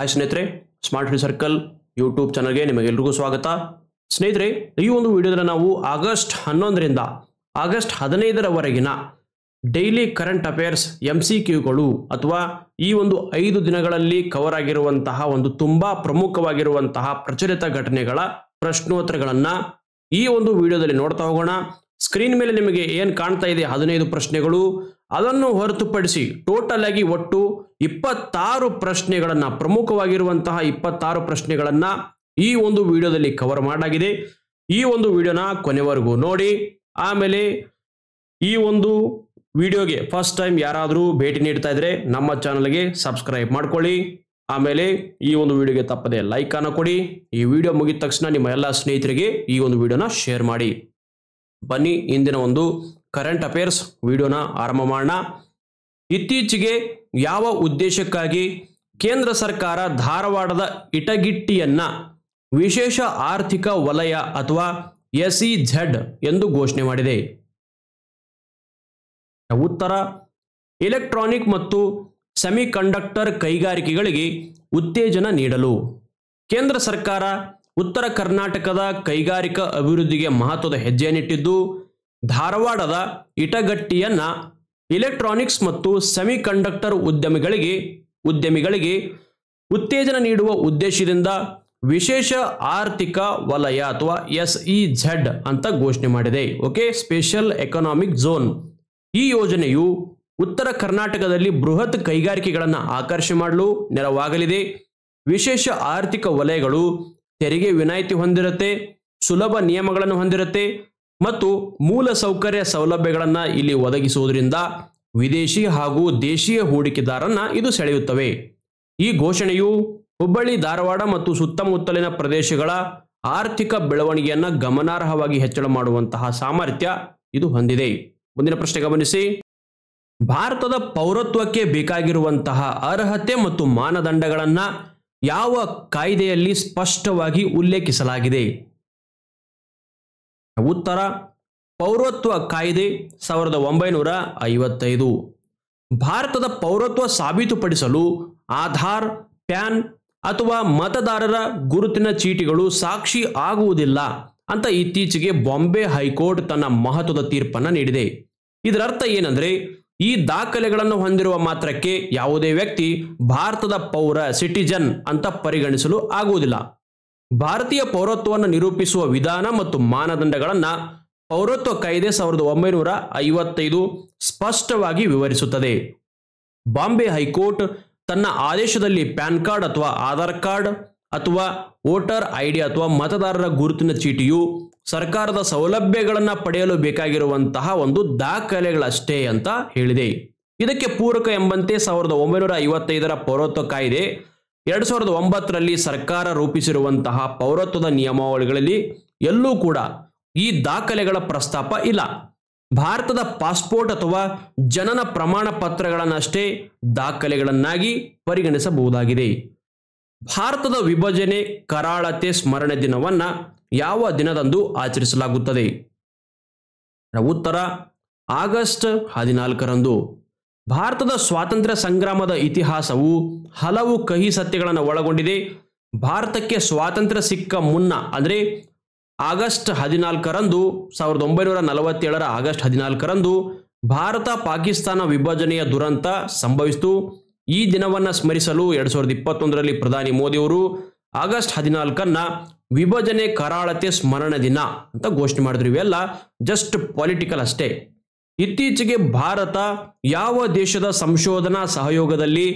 Hi ಸ್ನೇಹಿತರೆ, smart study circle YouTube ಚಾನಲ್ಗೆ ನಿಮಗೆಲ್ಲರಿಗೂ ಸ್ವಾಗತ. ಸ್ನೇಹಿತರೆ, ಈ ಒಂದು ವಿಡಿಯೋದಲ್ಲಿ ನಾವು ಆಗಸ್ಟ್ 11ರಿಂದ ಆಗಸ್ಟ್ 15ರವರೆಗಿನ ಡೈಲಿ ಕರೆಂಟ್ ಅಫೇರ್ಸ್ MCQಗಳು ಅಥವಾ ಈ ಒಂದು 5 ದಿನಗಳಲ್ಲಿ ಕವರ್ ಆಗಿರುವಂತಹ ಒಂದು ತುಂಬಾ ಪ್ರಮುಖವಾಗಿರುವಂತಹ ಪ್ರಚಲಿತ ಘಟನೆಗಳ ಪ್ರಶ್ನೋತ್ತರಗಳನ್ನು ಈ ಒಂದು ವಿಡಿಯೋದಲ್ಲಿ ನೋಡ್ತಾ ಹೋಗೋಣ. ಸ್ಕ್ರೀನ್ ಮೇಲೆ ನಿಮಗೆ ಏನು ಕಾಣ್ತಾ ಇದೆ 15 ಪ್ರಶ್ನೆಗಳು, ಅದನ್ನು ಹೊರತುಪಡಿಸಿ ಟೋಟಲ್ ಆಗಿ ಒಟ್ಟು 26 ಪ್ರಶ್ನೆಗಳನ್ನು, ಪ್ರಮುಖವಾಗಿರುವಂತಹ 26 ಪ್ರಶ್ನೆಗಳನ್ನು ಈ ಒಂದು ವಿಡಿಯೋದಲ್ಲಿ ಕವರ್ ಮಾಡಲಾಗಿದೆ. ಈ ಒಂದು ವಿಡಿಯೋನ ಕೊನೆವರೆಗೂ ನೋಡಿ. ಆಮೇಲೆ ಈ ಒಂದು ವಿಡಿಯೋಗೆ ಫಸ್ಟ್ ಟೈಮ್ ಯಾರಾದರೂ ಭೇಟಿ ನೀಡ್ತಾ ಇದ್ರೆ ನಮ್ಮ ಚಾನಲ್ಗೆ ಸಬ್ಸ್ಕ್ರೈಬ್ ಮಾಡ್ಕೊಳ್ಳಿ. ಆಮೇಲೆ ಈ ಒಂದು ವಿಡಿಯೋಗೆ ತಪ್ಪದೆ ಲೈಕ್ ಅನ್ನು ಕೊಡಿ. ಈ ವಿಡಿಯೋ ಮುಗಿದ ತಕ್ಷಣ ನಿಮ್ಮ ಎಲ್ಲ ಸ್ನೇಹಿತರಿಗೆ ಈ ಒಂದು ವಿಡಿಯೋನ ಶೇರ್ ಮಾಡಿ. ಬನ್ನಿ ಇಂದಿನ ಒಂದು ಕರೆಂಟ್ ಅಫೇರ್ಸ್ ವಿಡಿಯೋನ ಆರಂಭ ಮಾಡೋಣ. ಇತ್ತೀಚೆಗೆ ಯಾವ ಉದ್ದೇಶಕ್ಕಾಗಿ ಕೇಂದ್ರ ಸರ್ಕಾರ ಧಾರವಾಡದ ಇಟಗಿಟ್ಟಿಯನ್ನ ವಿಶೇಷ ಆರ್ಥಿಕ ವಲಯ ಅಥವಾ SEZ ಎಂದು ಘೋಷಣೆ ಮಾಡಿದೆ? ಉತ್ತರ, ಎಲೆಕ್ಟ್ರಾನಿಕ್ ಮತ್ತು ಸೆಮಿಕಂಡಕ್ಟರ್ ಕೈಗಾರಿಕೆಗಳಿಗೆ ಉತ್ತೇಜನ ನೀಡಲು. ಕೇಂದ್ರ ಸರ್ಕಾರ ಉತ್ತರ ಕರ್ನಾಟಕದ ಕೈಗಾರಿಕಾ ಅಭಿವೃದ್ಧಿಗೆ ಮಹತ್ವದ ಹೆಜ್ಜೆಯನ್ನಿಟ್ಟಿದ್ದು, ಧಾರವಾಡದ ಇಟಗಟ್ಟಿಯನ್ನ ಎಲೆಕ್ಟ್ರಾನಿಕ್ಸ್ ಮತ್ತು ಸೆಮಿಕಂಡಕ್ಟರ್ ಉದ್ಯಮಿಗಳಿಗೆ ಉತ್ತೇಜನ ನೀಡುವ ಉದ್ದೇಶದಿಂದ ವಿಶೇಷ ಆರ್ಥಿಕ ವಲಯ ಅಥವಾ SEZ ಅಂತ ಘೋಷಣೆ ಮಾಡಿದೆ. Okay, special economic zone. ಈ ಯೋಜನೆಯು ಉತ್ತರ ಕರ್ನಾಟಕದಲ್ಲಿ ಬೃಹತ್ ಕೈಗಾರಿಕೆಗಳನ್ನು ಆಕರ್ಷಣೆ ಮಾಡಲು ನೆರವಾಗಲಿದೆ. ವಿಶೇಷ ಆರ್ಥಿಕ ವಲಯಗಳು ತೆರಿಗೆ ವಿನಾಯಿತಿ ಹೊಂದಿರುತ್ತೆ, ಸುಲಭ ನಿಯಮಗಳನ್ನು ಹೊಂದಿರುತ್ತೆ ಮತ್ತು ಮೂಲ ಸೌಕರ್ಯ ಸೌಲಭ್ಯಗಳನ್ನು ಇಲ್ಲಿ ಒದಗಿಸುವುದರಿಂದ ವಿದೇಶಿ ಹಾಗೂ ದೇಶೀಯ ಹೂಡಿಕೆದಾರರನ್ನ ಇದು ಸೆಳೆಯುತ್ತವೆ. ಈ ಘೋಷಣೆಯು ಹುಬ್ಬಳ್ಳಿ, ಧಾರವಾಡ ಮತ್ತು ಸುತ್ತಮುತ್ತಲಿನ ಪ್ರದೇಶಗಳ ಆರ್ಥಿಕ ಬೆಳವಣಿಗೆಯನ್ನು ಗಮನಾರ್ಹವಾಗಿ ಹೆಚ್ಚಳ ಮಾಡುವಂತಹ ಸಾಮರ್ಥ್ಯ ಇದು ಹೊಂದಿದೆ. ಮುಂದಿನ ಪ್ರಶ್ನೆ ಗಮನಿಸಿ. ಭಾರತದ ಪೌರತ್ವಕ್ಕೆ ಬೇಕಾಗಿರುವಂತಹ ಅರ್ಹತೆ ಮತ್ತು ಮಾನದಂಡಗಳನ್ನು ಯಾವ ಕಾಯ್ದೆಯಲ್ಲಿ ಸ್ಪಷ್ಟವಾಗಿ ಉಲ್ಲೇಖಿಸಲಾಗಿದೆ? ಉತ್ತರ, ಪೌರತ್ವ ಕಾಯ್ದೆ 1955. ಭಾರತದ ಪೌರತ್ವ ಸಾಬೀತುಪಡಿಸಲು ಆಧಾರ್, ಪ್ಯಾನ್ ಅಥವಾ ಮತದಾರರ ಗುರುತಿನ ಚೀಟಿಗಳು ಸಾಕ್ಷಿ ಆಗುವುದಿಲ್ಲ ಅಂತ ಇತ್ತೀಚೆಗೆ ಬಾಂಬೆ ಹೈಕೋರ್ಟ್ ತನ್ನ ಮಹತ್ವದ ತೀರ್ಪನ್ನು ನೀಡಿದೆ. ಇದರರ್ಥ ಏನಂದ್ರೆ, ಈ ದಾಖಲೆಗಳನ್ನು ಹೊಂದಿರುವ ಮಾತ್ರಕ್ಕೆ ಯಾವುದೇ ವ್ಯಕ್ತಿ ಭಾರತದ ಪೌರ, ಸಿಟಿಜನ್ ಅಂತ ಪರಿಗಣಿಸಲು ಆಗುವುದಿಲ್ಲ. ಭಾರತೀಯ ಪೌರತ್ವವನ್ನು ನಿರೂಪಿಸುವ ವಿಧಾನ ಮತ್ತು ಮಾನದಂಡಗಳನ್ನು ಪೌರತ್ವ ಕಾಯ್ದೆ 1955 ಸ್ಪಷ್ಟವಾಗಿ ವಿವರಿಸುತ್ತದೆ. ಬಾಂಬೆ ಹೈಕೋರ್ಟ್ ತನ್ನ ಆದೇಶದಲ್ಲಿ ಪ್ಯಾನ್ ಕಾರ್ಡ್ ಅಥವಾ ಆಧಾರ್ ಕಾರ್ಡ್ ಅಥವಾ ವೋಟರ್ ID ಅಥವಾ ಮತದಾರರ ಗುರುತಿನ ಚೀಟಿಯು ಸರ್ಕಾರದ ಸೌಲಭ್ಯಗಳನ್ನು ಪಡೆಯಲು ಬೇಕಾಗಿರುವಂತಹ ಒಂದು ದಾಖಲೆಗಳಷ್ಟೇ ಅಂತ ಹೇಳಿದೆ. ಇದಕ್ಕೆ ಪೂರಕ ಎಂಬಂತೆ 1955ರ ಪೌರತ್ವ ಕಾಯ್ದೆ 2009ರಲ್ಲಿ ಸರ್ಕಾರ ರೂಪಿಸಿರುವಂತಹ ಪೌರತ್ವದ ನಿಯಮಾವಳಿಗಳಲ್ಲಿ ಎಲ್ಲೂ ಕೂಡ ಈ ದಾಖಲೆಗಳ ಪ್ರಸ್ತಾಪ ಇಲ್ಲ. ಭಾರತದ ಪಾಸ್ಪೋರ್ಟ್ ಅಥವಾ ಜನನ ಪ್ರಮಾಣ ಪತ್ರಗಳನ್ನಷ್ಟೇ ದಾಖಲೆಗಳನ್ನಾಗಿ ಪರಿಗಣಿಸಬಹುದಾಗಿದೆ. ಭಾರತದ ವಿಭಜನೆ ಕರಾಳತೆ ಸ್ಮರಣೆ ದಿನವನ್ನು ಯಾವ ದಿನದಂದು ಆಚರಿಸಲಾಗುತ್ತದೆ? ಉತ್ತರ, ಆಗಸ್ಟ್ 14ರಂದು. ಭಾರತದ ಸ್ವಾತಂತ್ರ್ಯ ಸಂಗ್ರಾಮದ ಇತಿಹಾಸವು ಹಲವು ಕಹಿ ಸತ್ಯಗಳನ್ನು ಒಳಗೊಂಡಿದೆ. ಭಾರತಕ್ಕೆ ಸ್ವಾತಂತ್ರ್ಯ ಸಿಕ್ಕ ಮುನ್ನ ಅಂದರೆ ಆಗಸ್ಟ್ 14ರಂದು 1947ರ ಆಗಸ್ಟ್ 14ರಂದು ಭಾರತ ಪಾಕಿಸ್ತಾನ ವಿಭಜನೆಯ ದುರಂತ ಸಂಭವಿಸಿತು. ಈ ದಿನವನ್ನು ಸ್ಮರಿಸಲು 2021ರಲ್ಲಿ ಪ್ರಧಾನಿ ಮೋದಿಯವರು ಆಗಸ್ಟ್ 14ನ್ನ ವಿಭಜನೆ ಕರಾಳತೆ ಸ್ಮರಣ ದಿನ ಅಂತ ಘೋಷಣೆ ಮಾಡಿದ್ರು. ಇವೆಲ್ಲ ಜಸ್ಟ್ ಪೊಲಿಟಿಕಲ್ ಅಷ್ಟೇ. ಇತ್ತೀಚೆಗೆ ಭಾರತ ಯಾವ ದೇಶದ ಸಂಶೋಧನಾ ಸಹಯೋಗದಲ್ಲಿ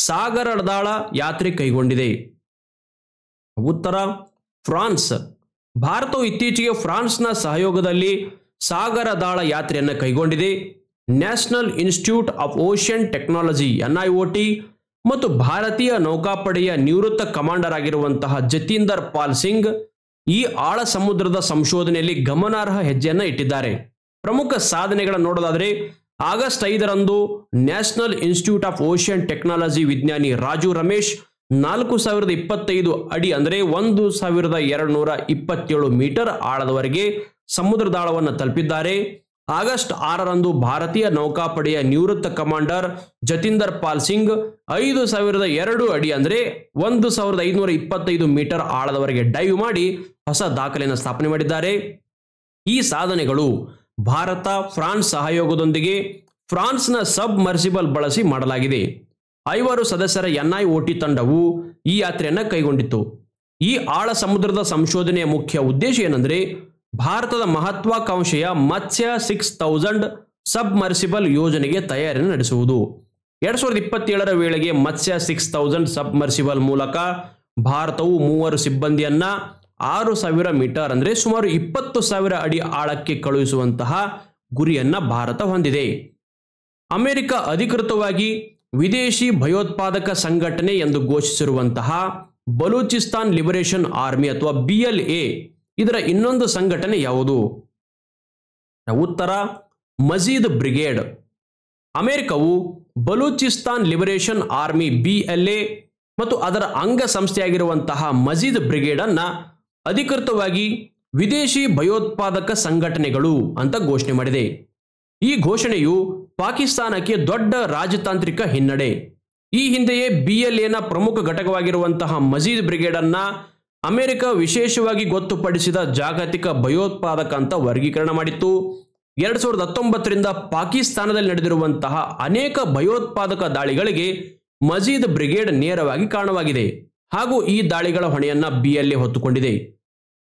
ಸಾಗರದಾಳ ಯಾತ್ರೆ ಕೈಗೊಂಡಿದೆ? ಉತ್ತರ, ಫ್ರಾನ್ಸ್. ಭಾರತವು ಇತ್ತೀಚೆಗೆ ಫ್ರಾನ್ಸ್ನ ಸಹಯೋಗದಲ್ಲಿ ಸಾಗರದಾಳ ಯಾತ್ರೆಯನ್ನು ಕೈಗೊಂಡಿದೆ. National Institute of Ocean technology NIOT ಮತ್ತು ಭಾರತೀಯ ನೌಕಾಪಡೆಯ ನಿವೃತ್ತ ಕಮಾಂಡರ್ ಆಗಿರುವಂತಹ ಜತೀಂದರ್ ಪಾಲ್ ಸಿಂಗ್ ಈ ಆಳ ಸಮುದ್ರದ ಸಂಶೋಧನೆಯಲ್ಲಿ ಗಮನಾರ್ಹ ಹೆಜ್ಜೆಯನ್ನು ಇಟ್ಟಿದ್ದಾರೆ. ಪ್ರಮುಖ ಸಾಧನೆಗಳನ್ನು ನೋಡೋದಾದರೆ, ಆಗಸ್ಟ್ 5ರಂದು National Institute of Ocean Technology ವಿಜ್ಞಾನಿ ರಾಜು ರಮೇಶ್ 4025 ಅಡಿ ಅಂದರೆ 1227 ಮೀಟರ್ ಆಳದವರೆಗೆ ಸಮುದ್ರದಾಳವನ್ನು ತಲುಪಿದ್ದಾರೆ. ಆಗಸ್ಟ್ 6ರಂದು ಭಾರತೀಯ ನೌಕಾಪಡೆಯ ನಿವೃತ್ತ ಕಮಾಂಡರ್ ಜತಿಂದರ್ ಪಾಲ್ ಸಿಂಗ್ 5002 ಅಡಿ ಅಂದರೆ 1525 ಮೀಟರ್ ಆಳದವರೆಗೆ ಡೈವ್ ಮಾಡಿ ಹೊಸ ದಾಖಲೆಯನ್ನು ಸ್ಥಾಪನೆ ಮಾಡಿದ್ದಾರೆ. ಈ ಸಾಧನೆಗಳು ಭಾರತ ಫ್ರಾನ್ಸ್ ಸಹಯೋಗದೊಂದಿಗೆ ಫ್ರಾನ್ಸ್ನ ಸಬ್ಮರ್ಸಿಬಲ್ ಬಳಸಿ ಮಾಡಲಾಗಿದೆ. 5 ಸದಸ್ಯರ NIOT ತಂಡವು ಈ ಯಾತ್ರೆಯನ್ನು ಕೈಗೊಂಡಿತು. ಈ ಆಳ ಸಮುದ್ರದ ಸಂಶೋಧನೆಯ ಮುಖ್ಯ ಉದ್ದೇಶ ಏನೆಂದರೆ ಭಾರತದ ಮಹತ್ವಾಕಾಂಕ್ಷೆಯ ಮತ್ಸ್ಯ 6000 ಸಬ್ಮರ್ಸಿಬಲ್ ಯೋಜನೆಗೆ ತಯಾರಿಯನ್ನು ನಡೆಸುವುದು. 2027ರ ವೇಳೆಗೆ ಮತ್ಸ್ಯ 6000 ಸಬ್ಮರ್ಸಿಬಲ್ ಮೂಲಕ ಭಾರತವು 3 ಸಿಬ್ಬಂದಿಯನ್ನ 6000 ಮೀಟರ್ ಅಂದರೆ ಸುಮಾರು 20,000 ಅಡಿ ಆಳಕ್ಕೆ ಕಳುಹಿಸುವಂತಹ ಗುರಿಯನ್ನ ಭಾರತ ಹೊಂದಿದೆ. ಅಮೆರಿಕ ಅಧಿಕೃತವಾಗಿ ವಿದೇಶಿ ಭಯೋತ್ಪಾದಕ ಸಂಘಟನೆ ಎಂದು ಘೋಷಿಸಿರುವಂತಹ ಬಲೂಚಿಸ್ತಾನ್ ಲಿಬರೇಷನ್ ಆರ್ಮಿ ಅಥವಾ BLA ಇದರ ಇನ್ನೊಂದು ಸಂಘಟನೆ ಯಾವುದು? ಉತ್ತರ ಮಜೀದ್ ಬ್ರಿಗೇಡ್. ಅಮೆರಿಕವು ಬಲೂಚಿಸ್ತಾನ್ ಲಿಬರೇಷನ್ ಆರ್ಮಿ BLA ಮತ್ತು ಅದರ ಅಂಗ ಸಂಸ್ಥೆಯಾಗಿರುವಂತಹ ಮಜೀದ್ ಬ್ರಿಗೇಡ್ ಅನ್ನ ಅಧಿಕೃತವಾಗಿ ವಿದೇಶಿ ಭಯೋತ್ಪಾದಕ ಸಂಘಟನೆಗಳು ಅಂತ ಘೋಷಣೆ ಮಾಡಿದೆ. ಈ ಘೋಷಣೆಯು ಪಾಕಿಸ್ತಾನಕ್ಕೆ ದೊಡ್ಡ ರಾಜತಾಂತ್ರಿಕ ಹಿನ್ನಡೆ. ಈ ಹಿಂದೆಯೇ BLAನ ಪ್ರಮುಖ ಘಟಕವಾಗಿರುವಂತಹ ಮಜೀದ್ ಬ್ರಿಗೇಡ್ ಅನ್ನ ಅಮೆರಿಕ ವಿಶೇಷವಾಗಿ ಗೊತ್ತುಪಡಿಸಿದ ಜಾಗತಿಕ ಭಯೋತ್ಪಾದಕ ಅಂತ ವರ್ಗೀಕರಣ ಮಾಡಿತ್ತು. 2019ರಿಂದ ಪಾಕಿಸ್ತಾನದಲ್ಲಿ ನಡೆದಿರುವಂತಹ ಅನೇಕ ಭಯೋತ್ಪಾದಕ ದಾಳಿಗಳಿಗೆ ಮಜೀದ್ ಬ್ರಿಗೇಡ್ ನೇರವಾಗಿ ಕಾರಣವಾಗಿದೆ ಹಾಗೂ ಈ ದಾಳಿಗಳ ಹೊಣೆಯನ್ನ BLA ಹೊತ್ತುಕೊಂಡಿದೆ.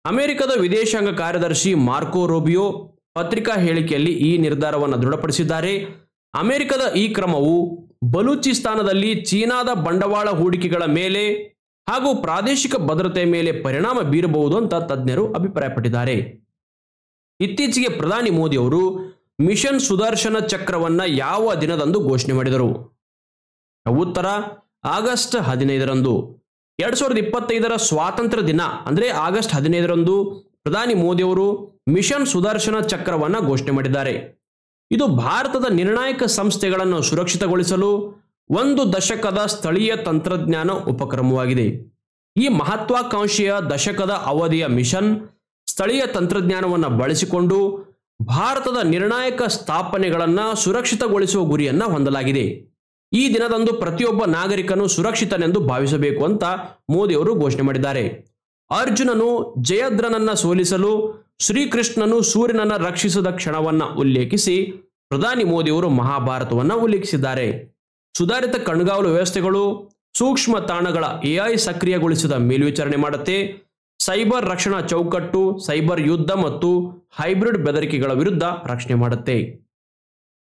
ಅಮೆರಿಕದ ವಿದೇಶಾಂಗ ಕಾರ್ಯದರ್ಶಿ ಮಾರ್ಕೋ ರೂಬಿಯೋ ಪತ್ರಿಕಾ ಹೇಳಿಕೆಯಲ್ಲಿ ಈ ನಿರ್ಧಾರವನ್ನು ದೃಢಪಡಿಸಿದ್ದಾರೆ. ಅಮೆರಿಕದ ಈ ಕ್ರಮವು ಬಲೂಚಿಸ್ತಾನದಲ್ಲಿ ಚೀನಾದ ಬಂಡವಾಳ ಹೂಡಿಕೆಗಳ ಮೇಲೆ ಹಾಗೂ ಪ್ರಾದೇಶಿಕ ಭದ್ರತೆಯ ಮೇಲೆ ಪರಿಣಾಮ ಬೀರಬಹುದು ಅಂತ ತಜ್ಞರು ಅಭಿಪ್ರಾಯಪಟ್ಟಿದ್ದಾರೆ. ಇತ್ತೀಚೆಗೆ ಪ್ರಧಾನಿ ಮೋದಿ ಅವರು ಮಿಷನ್ ಸುದರ್ಶನ ಚಕ್ರವನ್ನ ಯಾವ ದಿನದಂದು ಘೋಷಣೆ ಮಾಡಿದರು? ಉತ್ತರ ಆಗಸ್ಟ್ 15ರಂದು. 2025ರ ಸ್ವಾತಂತ್ರ್ಯ ದಿನ ಅಂದರೆ ಆಗಸ್ಟ್ 15ರಂದು ಪ್ರಧಾನಿ ಮೋದಿ ಅವರು ಮಿಷನ್ ಸುದರ್ಶನ ಚಕ್ರವನ್ನ ಘೋಷಣೆ ಮಾಡಿದ್ದಾರೆ. ಇದು ಭಾರತದ ನಿರ್ಣಾಯಕ ಸಂಸ್ಥೆಗಳನ್ನು ಸುರಕ್ಷಿತಗೊಳಿಸಲು 1 ದಶಕದ ಸ್ಥಳೀಯ ತಂತ್ರಜ್ಞಾನ ಉಪಕ್ರಮವಾಗಿದೆ. ಈ ಮಹತ್ವಾಕಾಂಕ್ಷೆಯ ದಶಕದ ಅವಧಿಯ ಮಿಷನ್ ಸ್ಥಳೀಯ ತಂತ್ರಜ್ಞಾನವನ್ನು ಬಳಸಿಕೊಂಡು ಭಾರತದ ನಿರ್ಣಾಯಕ ಸ್ಥಾಪನೆಗಳನ್ನು ಸುರಕ್ಷಿತಗೊಳಿಸುವ ಗುರಿಯನ್ನು ಹೊಂದಲಾಗಿದೆ. ಈ ದಿನದಂದು ಪ್ರತಿಯೊಬ್ಬ ನಾಗರಿಕನು ಸುರಕ್ಷಿತನೆಂದು ಭಾವಿಸಬೇಕು ಅಂತ ಮೋದಿ ಅವರು ಘೋಷಣೆ ಮಾಡಿದ್ದಾರೆ. ಅರ್ಜುನನು ಜಯದ್ರನನ್ನ ಸೋಲಿಸಲು ಶ್ರೀಕೃಷ್ಣನು ಸೂರ್ಯನನ್ನು ರಕ್ಷಿಸಿದ ಕ್ಷಣವನ್ನು ಉಲ್ಲೇಖಿಸಿ ಪ್ರಧಾನಿ ಮೋದಿ ಅವರು ಮಹಾಭಾರತವನ್ನು ಉಲ್ಲೇಖಿಸಿದ್ದಾರೆ. ಸುಧಾರಿತ ಕಣ್ಗಾವಲು ವ್ಯವಸ್ಥೆಗಳು, ಸೂಕ್ಷ್ಮ ತಾಣಗಳ AI ಸಕ್ರಿಯಗೊಳಿಸಿದ ಮೇಲ್ವಿಚಾರಣೆ ಮಾಡುತ್ತೆ. ಸೈಬರ್ ರಕ್ಷಣಾ ಚೌಕಟ್ಟು ಸೈಬರ್ ಯುದ್ಧ ಮತ್ತು ಹೈಬ್ರಿಡ್ ಬೆದರಿಕೆಗಳ ವಿರುದ್ಧ ರಕ್ಷಣೆ ಮಾಡುತ್ತೆ.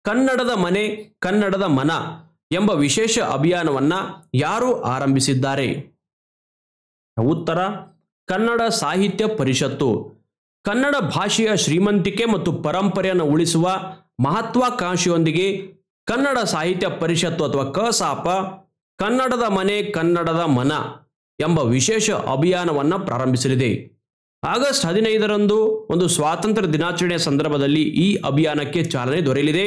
ಕನ್ನಡದ ಮನೆ ಕನ್ನಡದ ಮನ ಎಂಬ ವಿಶೇಷ ಅಭಿಯಾನವನ್ನ ಯಾರು ಆರಂಭಿಸಿದ್ದಾರೆ? ಉತ್ತರ ಕನ್ನಡ ಸಾಹಿತ್ಯ ಪರಿಷತ್ತು. ಕನ್ನಡ ಭಾಷೆಯ ಶ್ರೀಮಂತಿಕೆ ಮತ್ತು ಪರಂಪರೆಯನ್ನು ಉಳಿಸುವ ಮಹತ್ವಾಕಾಂಕ್ಷೆಯೊಂದಿಗೆ ಕನ್ನಡ ಸಾಹಿತ್ಯ ಪರಿಷತ್ತು ಅಥವಾ ಕಸಾಪ ಕನ್ನಡದ ಮನೆ ಕನ್ನಡದ ಮನ ಎಂಬ ವಿಶೇಷ ಅಭಿಯಾನವನ್ನು ಪ್ರಾರಂಭಿಸಲಿದೆ. ಆಗಸ್ಟ್ 15ರಂದು ಒಂದು ಸ್ವಾತಂತ್ರ್ಯ ದಿನಾಚರಣೆಯ ಸಂದರ್ಭದಲ್ಲಿ ಈ ಅಭಿಯಾನಕ್ಕೆ ಚಾಲನೆ ದೊರೆಯಲಿದೆ.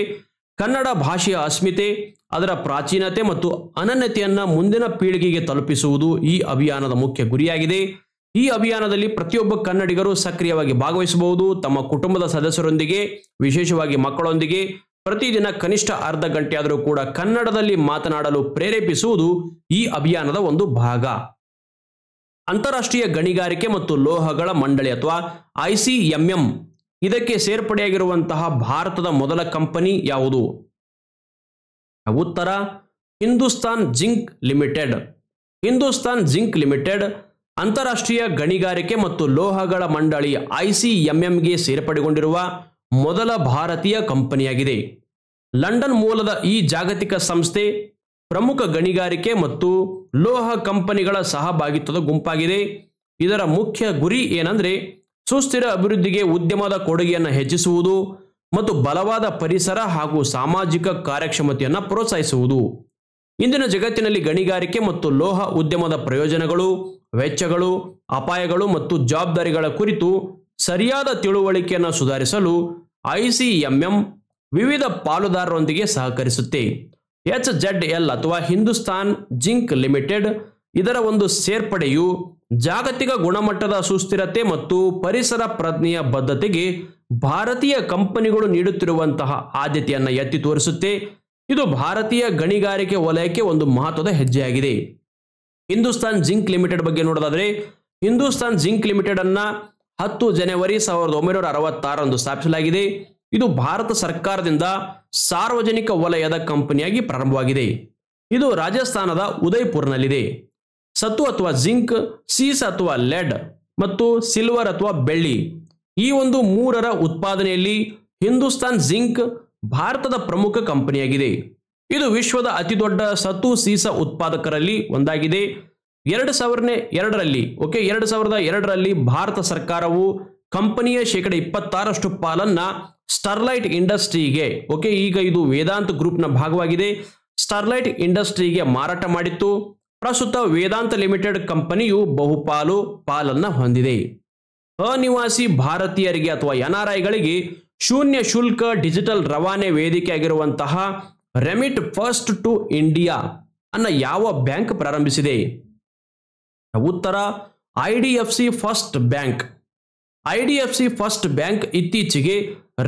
ಕನ್ನಡ ಭಾಷೆಯ ಅಸ್ಮಿತೆ, ಅದರ ಪ್ರಾಚೀನತೆ ಮತ್ತು ಅನನ್ಯತೆಯನ್ನು ಮುಂದಿನ ಪೀಳಿಗೆಗೆ ತಲುಪಿಸುವುದು ಈ ಅಭಿಯಾನದ ಮುಖ್ಯ ಗುರಿಯಾಗಿದೆ. ಈ ಅಭಿಯಾನದಲ್ಲಿ ಪ್ರತಿಯೊಬ್ಬ ಕನ್ನಡಿಗರು ಸಕ್ರಿಯವಾಗಿ ಭಾಗವಹಿಸಬಹುದು. ತಮ್ಮ ಕುಟುಂಬದ ಸದಸ್ಯರೊಂದಿಗೆ, ವಿಶೇಷವಾಗಿ ಮಕ್ಕಳೊಂದಿಗೆ ಪ್ರತಿದಿನ ಕನಿಷ್ಠ ಅರ್ಧ ಗಂಟೆಯಾದರೂ ಕೂಡ ಕನ್ನಡದಲ್ಲಿ ಮಾತನಾಡಲು ಪ್ರೇರೇಪಿಸುವುದು ಈ ಅಭಿಯಾನದ ಒಂದು ಭಾಗ. ಅಂತಾರಾಷ್ಟ್ರೀಯ ಗಣಿಗಾರಿಕೆ ಮತ್ತು ಲೋಹಗಳ ಮಂಡಳಿ ಅಥವಾ ICMM ಇದಕ್ಕೆ ಸೇರ್ಪಡೆಯಾಗಿರುವಂತಹ ಭಾರತದ ಮೊದಲ ಕಂಪನಿ ಯಾವುದು? ಉತ್ತರ Hindustan zinc limited. Hindustan zinc limited ಅಂತಾರಾಷ್ಟ್ರೀಯ ಗಣಿಗಾರಿಕೆ ಮತ್ತು ಲೋಹಗಳ ಮಂಡಳಿ ICMMಗೆ ಸೇರ್ಪಡೆಗೊಂಡಿರುವ ಮೊದಲ ಭಾರತೀಯ ಕಂಪನಿಯಾಗಿದೆ. ಲಂಡನ್ ಮೂಲದ ಈ ಜಾಗತಿಕ ಸಂಸ್ಥೆ ಪ್ರಮುಖ ಗಣಿಗಾರಿಕೆ ಮತ್ತು ಲೋಹ ಕಂಪನಿಗಳ ಸಹಭಾಗಿತ್ವದ ಗುಂಪಾಗಿದೆ. ಇದರ ಮುಖ್ಯ ಗುರಿ ಏನಂದ್ರೆ ಸುಸ್ಥಿರ ಅಭಿವೃದ್ಧಿಗೆ ಉದ್ಯಮದ ಕೊಡುಗೆಯನ್ನು ಹೆಚ್ಚಿಸುವುದು ಮತ್ತು ಬಲವಾದ ಪರಿಸರ ಹಾಗೂ ಸಾಮಾಜಿಕ ಕಾರ್ಯಕ್ಷಮತೆಯನ್ನು ಪ್ರೋತ್ಸಾಹಿಸುವುದು. ಇಂದಿನ ಜಗತ್ತಿನಲ್ಲಿ ಗಣಿಗಾರಿಕೆ ಮತ್ತು ಲೋಹ ಉದ್ಯಮದ ಪ್ರಯೋಜನಗಳು, ವೆಚ್ಚಗಳು, ಅಪಾಯಗಳು ಮತ್ತು ಜವಾಬ್ದಾರಿಗಳ ಕುರಿತು ಸರಿಯಾದ ತಿಳುವಳಿಕೆಯನ್ನು ಸುಧಾರಿಸಲು ICMM ವಿವಿಧ ಪಾಲುದಾರರೊಂದಿಗೆ ಸಹಕರಿಸುತ್ತೆ. HZL ಅಥವಾ ಹಿಂದೂಸ್ತಾನ್ ಜಿಂಕ್ ಲಿಮಿಟೆಡ್ ಇದರ ಒಂದು ಸೇರ್ಪಡೆಯು ಜಾಗತಿಕ ಗುಣಮಟ್ಟದ ಸುಸ್ಥಿರತೆ ಮತ್ತು ಪರಿಸರ ಪ್ರಜ್ಞೆಯ ಬದ್ಧತೆಗೆ ಭಾರತೀಯ ಕಂಪನಿಗಳು ನೀಡುತ್ತಿರುವಂತಹ ಆದ್ಯತೆಯನ್ನು ಎತ್ತಿ ತೋರಿಸುತ್ತೆ. ಇದು ಭಾರತೀಯ ಗಣಿಗಾರಿಕೆ ವಲಯಕ್ಕೆ ಒಂದು ಮಹತ್ವದ ಹೆಜ್ಜೆಯಾಗಿದೆ. ಹಿಂದೂಸ್ತಾನ್ ಜಿಂಕ್ ಲಿಮಿಟೆಡ್ ಬಗ್ಗೆ ನೋಡೋದಾದ್ರೆ, ಹಿಂದೂಸ್ತಾನ್ ಜಿಂಕ್ ಲಿಮಿಟೆಡ್ ಅನ್ನ 10 ಜನವರಿ 1966 ಸ್ಥಾಪಿಸಲಾಗಿದೆ. ಇದು ಭಾರತ ಸರ್ಕಾರದಿಂದ ಸಾರ್ವಜನಿಕ ವಲಯದ ಕಂಪನಿಯಾಗಿ ಪ್ರಾರಂಭವಾಗಿದೆ. ಇದು ರಾಜಸ್ಥಾನದ ಉದಯ್ಪುರ್ನಲ್ಲಿದೆ. ಸತು ಅಥವಾ ಜಿಂಕ್, ಸೀಸ ಅಥವಾ ಲೆಡ್ ಮತ್ತು ಸಿಲ್ವರ್ ಅಥವಾ ಬೆಳ್ಳಿ, ಈ ಒಂದು ಮೂರರ ಉತ್ಪಾದನೆಯಲ್ಲಿ ಹಿಂದೂಸ್ತಾನ್ ಜಿಂಕ್ ಭಾರತದ ಪ್ರಮುಖ ಕಂಪನಿಯಾಗಿದೆ. ಇದು ವಿಶ್ವದ ಅತಿದೊಡ್ಡ ಸತು ಸೀಸ ಉತ್ಪಾದಕರಲ್ಲಿ ಒಂದಾಗಿದೆ. 2002ರಲ್ಲಿ ಭಾರತ ಸರ್ಕಾರವು ಕಂಪನಿಯ 26% ಪಾಲನ್ನ ಸ್ಟರ್ಲೈಟ್ ಇಂಡಸ್ಟ್ರಿಗೆ, ಈಗ ಇದು ವೇದಾಂತ ಗ್ರೂಪ್ನ ಭಾಗವಾಗಿದೆ, ಸ್ಟರ್ಲೈಟ್ ಇಂಡಸ್ಟ್ರಿಗೆ ಮಾರಾಟ ಮಾಡಿತ್ತು. ಪ್ರಸ್ತುತ ವೇದಾಂತ ಲಿಮಿಟೆಡ್ ಕಂಪನಿಯು ಬಹುಪಾಲು ಪಾಲನ್ನ ಹೊಂದಿದೆ. ಅನಿವಾಸಿ ಭಾರತೀಯರಿಗೆ ಅಥವಾ ಎನ್ಆರ್ಐಗಳಿಗೆ ಶೂನ್ಯ ಶುಲ್ಕ ಡಿಜಿಟಲ್ ರವಾನೆ ವೇದಿಕೆ ಆಗಿರುವಂತಹ ರೆಮಿಟ್ ಫಸ್ಟ್ ಟು ಇಂಡಿಯಾ ಅನ್ನ ಯಾವ ಬ್ಯಾಂಕ್ ಪ್ರಾರಂಭಿಸಿದೆ? ಉತ್ತರ IDFC first bank. IDFC first bank ಇತ್ತೀಚೆಗೆ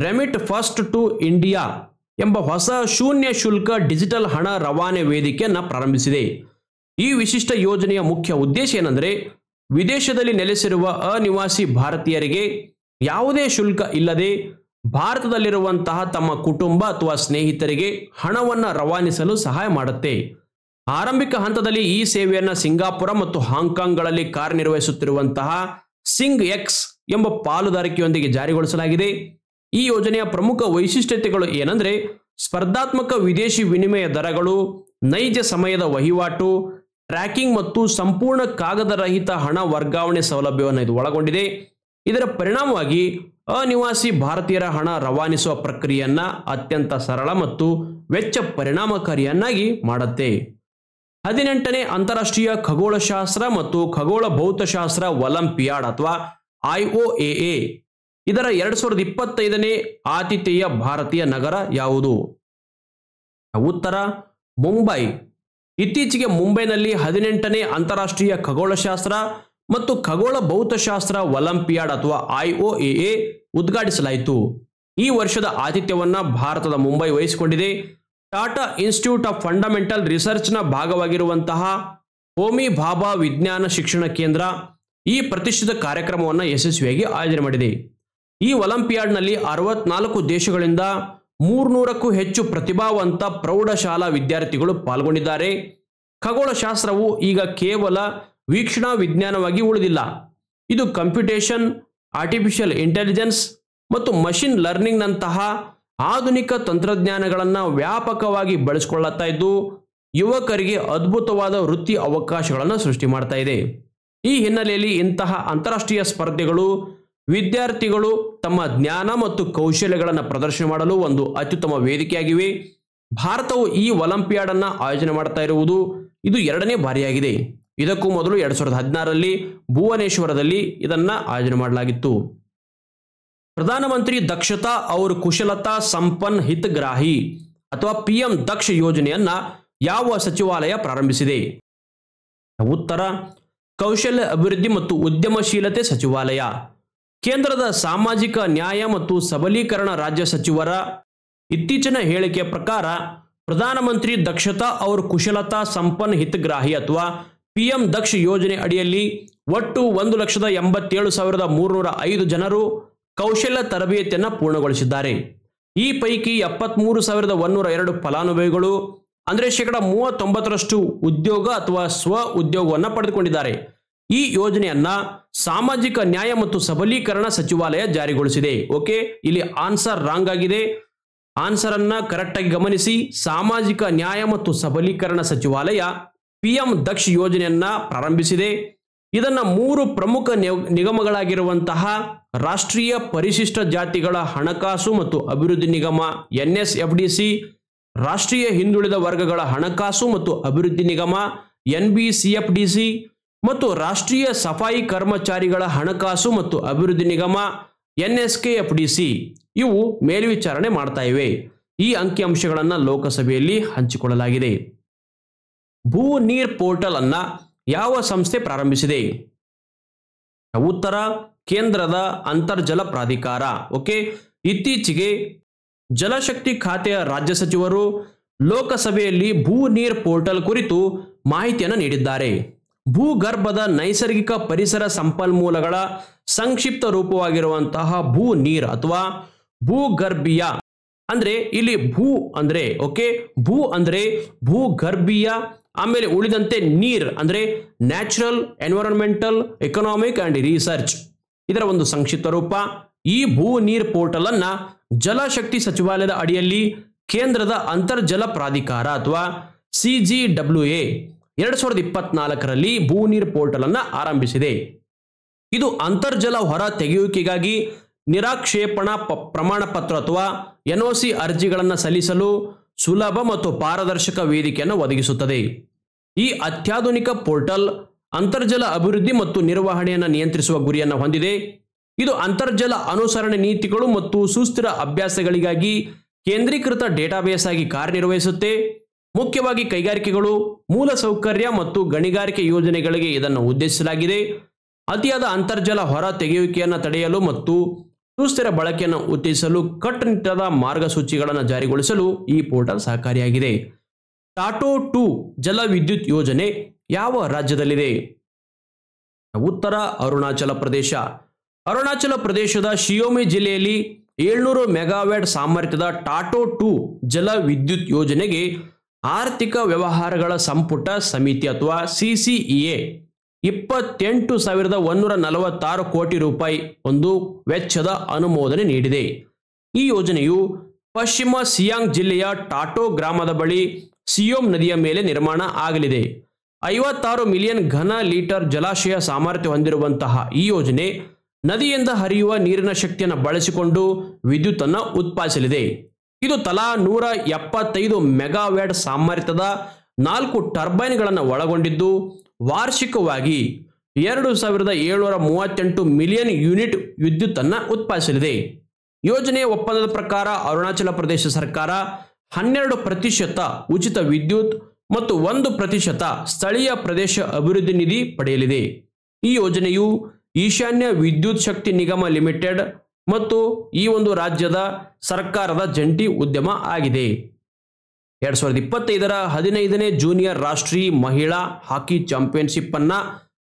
ರೆಮಿಟ್ ಫಸ್ಟ್ ಟು ಇಂಡಿಯಾ ಎಂಬ ಹೊಸ ಶೂನ್ಯ ಶುಲ್ಕ ಡಿಜಿಟಲ್ ಹಣ ರವಾನೆ ವೇದಿಕೆಯನ್ನು ಪ್ರಾರಂಭಿಸಿದೆ. ಈ ವಿಶಿಷ್ಟ ಯೋಜನೆಯ ಮುಖ್ಯ ಉದ್ದೇಶ ಏನೆಂದರೆ, ವಿದೇಶದಲ್ಲಿ ನೆಲೆಸಿರುವ ಅನಿವಾಸಿ ಭಾರತೀಯರಿಗೆ ಯಾವುದೇ ಶುಲ್ಕ ಇಲ್ಲದೆ ಭಾರತದಲ್ಲಿರುವಂತಹ ತಮ್ಮ ಕುಟುಂಬ ಅಥವಾ ಸ್ನೇಹಿತರಿಗೆ ಹಣವನ್ನು ರವಾನಿಸಲು ಸಹಾಯ ಮಾಡುತ್ತೆ. ಆರಂಭಿಕ ಹಂತದಲ್ಲಿ ಈ ಸೇವೆಯನ್ನು ಸಿಂಗಾಪುರ ಮತ್ತು ಹಾಂಗ್ಕಾಂಗ್ಗಳಲ್ಲಿ ಕಾರ್ಯನಿರ್ವಹಿಸುತ್ತಿರುವಂತಹ ಸಿಂಗ್ ಎಕ್ಸ್ ಎಂಬ ಪಾಲುದಾರಿಕೆಯೊಂದಿಗೆ ಜಾರಿಗೊಳಿಸಲಾಗಿದೆ. ಈ ಯೋಜನೆಯ ಪ್ರಮುಖ ವೈಶಿಷ್ಟ್ಯತೆಗಳು ಏನಂದ್ರೆ, ಸ್ಪರ್ಧಾತ್ಮಕ ವಿದೇಶಿ ವಿನಿಮಯ ದರಗಳು, ನೈಜ ಸಮಯದ ವಹಿವಾಟು, ಟ್ರ್ಯಾಕಿಂಗ್ ಮತ್ತು ಸಂಪೂರ್ಣ ಕಾಗದರಹಿತ ಹಣ ವರ್ಗಾವಣೆ ಸೌಲಭ್ಯವನ್ನು ಇದು ಒಳಗೊಂಡಿದೆ. ಇದರ ಪರಿಣಾಮವಾಗಿ ಅನಿವಾಸಿ ಭಾರತೀಯರ ಹಣ ರವಾನಿಸುವ ಪ್ರಕ್ರಿಯೆಯನ್ನ ಅತ್ಯಂತ ಸರಳ ಮತ್ತು ವೆಚ್ಚ ಪರಿಣಾಮಕಾರಿಯನ್ನಾಗಿ ಮಾಡುತ್ತೆ. 18ನೇ ಅಂತಾರಾಷ್ಟ್ರೀಯ ಖಗೋಳಶಾಸ್ತ್ರ ಮತ್ತು ಖಗೋಳ ಭೌತಶಾಸ್ತ್ರ ಒಲಿಂಪಿಯಾಡ್ ಅಥವಾ IOAA ಇದರ 2025ನೇ ಆತಿಥೇಯ ಭಾರತೀಯ ನಗರ ಯಾವುದು? ಉತ್ತರ ಮುಂಬೈ. ಇತ್ತೀಚೆಗೆ ಮುಂಬೈನಲ್ಲಿ 18ನೇ ಅಂತಾರಾಷ್ಟ್ರೀಯ ಖಗೋಳಶಾಸ್ತ್ರ ಮತ್ತು ಖಗೋಳ ಭೌತಶಾಸ್ತ್ರ ಒಲಿಂಪಿಯಾಡ್ ಅಥವಾ IOAA ಉದ್ಘಾಟಿಸಲಾಯಿತು. ಈ ವರ್ಷದ ಆತಿಥ್ಯವನ್ನು ಭಾರತದ ಮುಂಬೈ ವಹಿಸಿಕೊಂಡಿದೆ. ಟಾಟಾ ಇನ್ಸ್ಟಿಟ್ಯೂಟ್ ಆಫ್ ಫಂಡಮೆಂಟಲ್ ರಿಸರ್ಚ್ನ ಭಾಗವಾಗಿರುವಂತಹ ಹೋಮಿ ಭಾಭಾ ವಿಜ್ಞಾನ ಶಿಕ್ಷಣ ಕೇಂದ್ರ ಈ ಪ್ರತಿಷ್ಠಿತ ಕಾರ್ಯಕ್ರಮವನ್ನು ಯಶಸ್ವಿಯಾಗಿ ಆಯೋಜನೆ ಮಾಡಿದೆ. ಈ ಒಲಿಂಪಿಯಾಡ್ನಲ್ಲಿ 64 ದೇಶಗಳಿಂದ 300ಕ್ಕೂ ಹೆಚ್ಚು ಪ್ರತಿಭಾವಂತ ಪ್ರೌಢಶಾಲಾ ವಿದ್ಯಾರ್ಥಿಗಳು ಪಾಲ್ಗೊಂಡಿದ್ದಾರೆ. ಖಗೋಳಶಾಸ್ತ್ರವು ಈಗ ಕೇವಲ ವೀಕ್ಷಣಾ ವಿಜ್ಞಾನವಾಗಿ ಉಳಿದಿಲ್ಲ. ಇದು ಕಂಪ್ಯೂಟೇಷನ್, ಆರ್ಟಿಫಿಷಿಯಲ್ ಇಂಟೆಲಿಜೆನ್ಸ್ ಮತ್ತು ಮಷಿನ್ ಲರ್ನಿಂಗ್ನಂತಹ ಆಧುನಿಕ ತಂತ್ರಜ್ಞಾನಗಳನ್ನು ವ್ಯಾಪಕವಾಗಿ ಬಳಸಿಕೊಳ್ಳುತ್ತಾ ಇದ್ದು ಯುವಕರಿಗೆ ಅದ್ಭುತವಾದ ವೃತ್ತಿ ಅವಕಾಶಗಳನ್ನು ಸೃಷ್ಟಿ ಮಾಡ್ತಾ ಇದೆ. ಈ ಹಿನ್ನೆಲೆಯಲ್ಲಿ ಇಂತಹ ಅಂತಾರಾಷ್ಟ್ರೀಯ ಸ್ಪರ್ಧೆಗಳು ವಿದ್ಯಾರ್ಥಿಗಳು ತಮ್ಮ ಜ್ಞಾನ ಮತ್ತು ಕೌಶಲ್ಯಗಳನ್ನು ಪ್ರದರ್ಶನ ಮಾಡಲು ಒಂದು ಅತ್ಯುತ್ತಮ ವೇದಿಕೆಯಾಗಿವೆ. ಭಾರತವು ಈ ಒಲಿಂಪಿಯಾಡ್ ಅನ್ನು ಆಯೋಜನೆ ಮಾಡ್ತಾ ಇರುವುದು ಇದು 2ನೇ ಬಾರಿಯಾಗಿದೆ. ಇದಕ್ಕೂ ಮೊದಲು 2016ರಲ್ಲಿ ಭುವನೇಶ್ವರದಲ್ಲಿ ಇದನ್ನ ಆಯೋಜನೆ ಮಾಡಲಾಗಿತ್ತು. ಪ್ರಧಾನಮಂತ್ರಿ ದಕ್ಷತಾ ಔರ್ ಕುಶಲತಾ ಸಂಪನ್ನ ಹಿತಗ್ರಾಹಿ ಅಥವಾ PM ದಕ್ಷ ಯೋಜನೆಯನ್ನ ಯಾವ ಸಚಿವಾಲಯ ಪ್ರಾರಂಭಿಸಿದೆ? ಉತ್ತರ ಕೌಶಲ್ಯ ಅಭಿವೃದ್ಧಿ ಮತ್ತು ಉದ್ಯಮಶೀಲತೆ ಸಚಿವಾಲಯ. ಕೇಂದ್ರದ ಸಾಮಾಜಿಕ ನ್ಯಾಯ ಮತ್ತು ಸಬಲೀಕರಣ ರಾಜ್ಯ ಸಚಿವರ ಇತ್ತೀಚಿನ ಹೇಳಿಕೆಯ ಪ್ರಕಾರ ಪ್ರಧಾನಮಂತ್ರಿ ದಕ್ಷತಾ ಔರ್ ಕುಶಲತಾ ಸಂಪನ್ನ ಹಿತಗ್ರಾಹಿ ಅಥವಾ PM ದಕ್ಷ ಯೋಜನೆ ಅಡಿಯಲ್ಲಿ ಒಟ್ಟು 1,87,305 ಜನರು ಕೌಶಲ್ಯ ತರಬೇತಿಯನ್ನು ಪೂರ್ಣಗೊಳಿಸಿದ್ದಾರೆ. ಈ ಪೈಕಿ 73,102 ಫಲಾನುಭವಿಗಳು ಅಂದರೆ 39% ಉದ್ಯೋಗ ಅಥವಾ ಸ್ವ ಉದ್ಯೋಗವನ್ನು ಪಡೆದುಕೊಂಡಿದ್ದಾರೆ. ಈ ಯೋಜನೆಯನ್ನ ಸಾಮಾಜಿಕ ನ್ಯಾಯ ಮತ್ತು ಸಬಲೀಕರಣ ಸಚಿವಾಲಯ ಜಾರಿಗೊಳಿಸಿದೆ. ಇಲ್ಲಿ ಆನ್ಸರ್ ರಾಂಗ್ ಆಗಿದೆ. ಆನ್ಸರ್ ಅನ್ನ ಕರೆಕ್ಟ್ ಆಗಿ ಗಮನಿಸಿ. ಸಾಮಾಜಿಕ ನ್ಯಾಯ ಮತ್ತು ಸಬಲೀಕರಣ ಸಚಿವಾಲಯ PM ದಕ್ಷ ಯೋಜನೆಯನ್ನ ಪ್ರಾರಂಭಿಸಿದೆ. ಇದನ್ನ 3 ಪ್ರಮುಖ ನಿಗಮಗಳಾಗಿರುವಂತಹ ರಾಷ್ಟ್ರೀಯ ಪರಿಶಿಷ್ಟ ಜಾತಿಗಳ ಹಣಕಾಸು ಮತ್ತು ಅಭಿವೃದ್ಧಿ ನಿಗಮ NSFDC, ರಾಷ್ಟ್ರೀಯ ಹಿಂದುಳಿದ ವರ್ಗಗಳ ಹಣಕಾಸು ಮತ್ತು ಅಭಿವೃದ್ಧಿ ನಿಗಮ NBCFDC ಮತ್ತು ರಾಷ್ಟ್ರೀಯ ಸಫಾಯಿ ಕರ್ಮಚಾರಿಗಳ ಹಣಕಾಸು ಮತ್ತು ಅಭಿವೃದ್ಧಿ ನಿಗಮ NSKFDC ಇವು ಮೇಲ್ವಿಚಾರಣೆ ಮಾಡ್ತಾ ಇವೆ. ಈ ಅಂಕಿಅಂಶಗಳನ್ನು ಲೋಕಸಭೆಯಲ್ಲಿ ಹಂಚಿಕೊಳ್ಳಲಾಗಿದೆ. ಭೂ ನೀರ್ ಪೋರ್ಟಲ್ ಅನ್ನ ಯಾವ ಸಂಸ್ಥೆ ಪ್ರಾರಂಭಿಸಿದೆ? ಉತ್ತರ ಕೇಂದ್ರದ ಅಂತರ್ಜಲ ಪ್ರಾಧಿಕಾರ. ಓಕೆ, ಇತ್ತೀಚೆಗೆ ಜಲಶಕ್ತಿ ಖಾತೆಯ ರಾಜ್ಯ ಸಚಿವರು ಲೋಕಸಭೆಯಲ್ಲಿ ಭೂ ನೀರ್ ಪೋರ್ಟಲ್ ಕುರಿತು ಮಾಹಿತಿಯನ್ನು ನೀಡಿದ್ದಾರೆ. ಭೂಗರ್ಭದ ನೈಸರ್ಗಿಕ ಪರಿಸರ ಸಂಪನ್ಮೂಲಗಳ ಸಂಕ್ಷಿಪ್ತ ರೂಪವಾಗಿರುವಂತಹ ಭೂ ನೀರ್ ಅಥವಾ ಭೂಗರ್ಭೀಯ ಅಂದ್ರೆ ಇಲ್ಲಿ ಭೂ ಅಂದ್ರೆ ಓಕೆ, ಭೂ ಅಂದ್ರೆ ಭೂಗರ್ಭೀಯ, ಆಮೇಲೆ ಉಳಿದಂತೆ ನೀರ್ ಅಂದ್ರೆ natural, environmental, economic and research, ಇದರ ಒಂದು ಸಂಕ್ಷಿಪ್ತ ರೂಪ. ಈ ಭೂ ನೀರ್ ಪೋರ್ಟಲ್ ಅನ್ನ ಜಲಶಕ್ತಿ ಸಚಿವಾಲಯದ ಅಡಿಯಲ್ಲಿ ಕೇಂದ್ರದ ಅಂತರ್ಜಲ ಪ್ರಾಧಿಕಾರ ಅಥವಾ CGWA 2024ರಲ್ಲಿ ಭೂ ನೀರ್ ಪೋರ್ಟಲ್ ಅನ್ನ ಆರಂಭಿಸಿದೆ. ಇದು ಅಂತರ್ಜಲ ಹೊರ ತೆಗೆಯುವಿಕೆಗಾಗಿ ನಿರಾಕ್ಷೇಪಣಾ ಪ್ರಮಾಣ ಪತ್ರ ಅಥವಾ NOC ಅರ್ಜಿಗಳನ್ನು ಸಲ್ಲಿಸಲು ಸುಲಭ ಮತ್ತು ಪಾರದರ್ಶಕ ವೇದಿಕೆಯನ್ನು ಒದಗಿಸುತ್ತದೆ. ಈ ಅತ್ಯಾಧುನಿಕ ಪೋರ್ಟಲ್ ಅಂತರ್ಜಲ ಅಭಿವೃದ್ಧಿ ಮತ್ತು ನಿರ್ವಹಣೆಯನ್ನು ನಿಯಂತ್ರಿಸುವ ಗುರಿಯನ್ನು ಹೊಂದಿದೆ. ಇದು ಅಂತರ್ಜಲ ಅನುಸರಣೆ ನೀತಿಗಳು ಮತ್ತು ಸುಸ್ಥಿರ ಅಭ್ಯಾಸಗಳಿಗಾಗಿ ಕೇಂದ್ರೀಕೃತ ಡೇಟಾಬೇಸ್ ಆಗಿ ಕಾರ್ಯನಿರ್ವಹಿಸುತ್ತೆ. ಮುಖ್ಯವಾಗಿ ಕೈಗಾರಿಕೆಗಳು, ಮೂಲಸೌಕರ್ಯ ಮತ್ತು ಗಣಿಗಾರಿಕೆ ಯೋಜನೆಗಳಿಗೆ ಇದನ್ನು ಉದ್ದೇಶಿಸಲಾಗಿದೆ. ಅತಿಯಾದ ಅಂತರ್ಜಲ ಹೊರ ತೆಗೆಯುವಿಕೆಯನ್ನು ತಡೆಯಲು ಮತ್ತು ಸುಸ್ಥಿರ ಬಳಕೆಯನ್ನು ಉತ್ತೇಜಿಸಲು ಕಟ್ಟುನಿಟ್ಟಾದ ಮಾರ್ಗಸೂಚಿಗಳನ್ನು ಜಾರಿಗೊಳಿಸಲು ಈ ಪೋರ್ಟಲ್ ಸಹಕಾರಿಯಾಗಿದೆ. ಟಾಟೋ 2 ಜಲ ವಿದ್ಯುತ್ ಯೋಜನೆ ಯಾವ ರಾಜ್ಯದಲ್ಲಿದೆ? ಉತ್ತರ ಅರುಣಾಚಲ ಪ್ರದೇಶ. ಅರುಣಾಚಲ ಪ್ರದೇಶದ ಶಿಯೋಮಿ ಜಿಲ್ಲೆಯಲ್ಲಿ 700 ಮೆಗಾವ್ಯಾಟ್ ಸಾಮರ್ಥ್ಯದ ಟಾಟೋ 2 ಜಲ ವಿದ್ಯುತ್ ಯೋಜನೆಗೆ ಆರ್ಥಿಕ ವ್ಯವಹಾರಗಳ ಸಂಪುಟ ಸಮಿತಿ ಅಥವಾ CCEA 28,146 ಕೋಟಿ ರೂಪಾಯಿ ಒಂದು ವೆಚ್ಚದ ಅನುಮೋದನೆ ನೀಡಿದೆ. ಈ ಯೋಜನೆಯು ಪಶ್ಚಿಮ ಸಿಯಾಂಗ್ ಜಿಲ್ಲೆಯ ಟಾಟೋ ಗ್ರಾಮದ ಬಳಿ ಸಿಯೋಮ್ ನದಿಯ ಮೇಲೆ ನಿರ್ಮಾಣ ಆಗಲಿದೆ. 56 ಮಿಲಿಯನ್ ಘನ ಲೀಟರ್ ಜಲಾಶಯ ಸಾಮರ್ಥ್ಯ ಹೊಂದಿರುವಂತಹ ಈ ಯೋಜನೆ ನದಿಯಿಂದ ಹರಿಯುವ ನೀರಿನ ಶಕ್ತಿಯನ್ನು ಬಳಸಿಕೊಂಡು ವಿದ್ಯುತ್ ಅನ್ನು ಉತ್ಪಾದಿಸಲಿದೆ. ಇದು ತಲಾ 175 ಮೆಗಾವ್ಯಾಟ್ ಸಾಮರ್ಥ್ಯದ 4 ಟರ್ಬೈನ್ಗಳನ್ನು ಒಳಗೊಂಡಿದ್ದು ವಾರ್ಷಿಕವಾಗಿ 2,738 ಮಿಲಿಯನ್ ಯೂನಿಟ್ ವಿದ್ಯುತ್ ಅನ್ನು ಉತ್ಪಾದಿಸಲಿದೆ. ಯೋಜನೆಯ ಒಪ್ಪಂದದ ಪ್ರಕಾರ ಅರುಣಾಚಲ ಪ್ರದೇಶ ಸರ್ಕಾರ 12% ಉಚಿತ ವಿದ್ಯುತ್ ಮತ್ತು 1% ಸ್ಥಳೀಯ ಪ್ರದೇಶ ಅಭಿವೃದ್ಧಿ ನಿಧಿ ಪಡೆಯಲಿದೆ. ಈ ಯೋಜನೆಯು ಈಶಾನ್ಯ ವಿದ್ಯುತ್ ಶಕ್ತಿ ನಿಗಮ ಲಿಮಿಟೆಡ್ ಮತ್ತು ಈ ಒಂದು ರಾಜ್ಯದ ಸರ್ಕಾರದ ಜಂಟಿ ಉದ್ಯಮ ಆಗಿದೆ. 2025ರ 15ನೇ ಜೂನಿಯರ್ ರಾಷ್ಟ್ರೀಯ ಮಹಿಳಾ ಹಾಕಿ ಚಾಂಪಿಯನ್ಶಿಪ್ ಅನ್ನ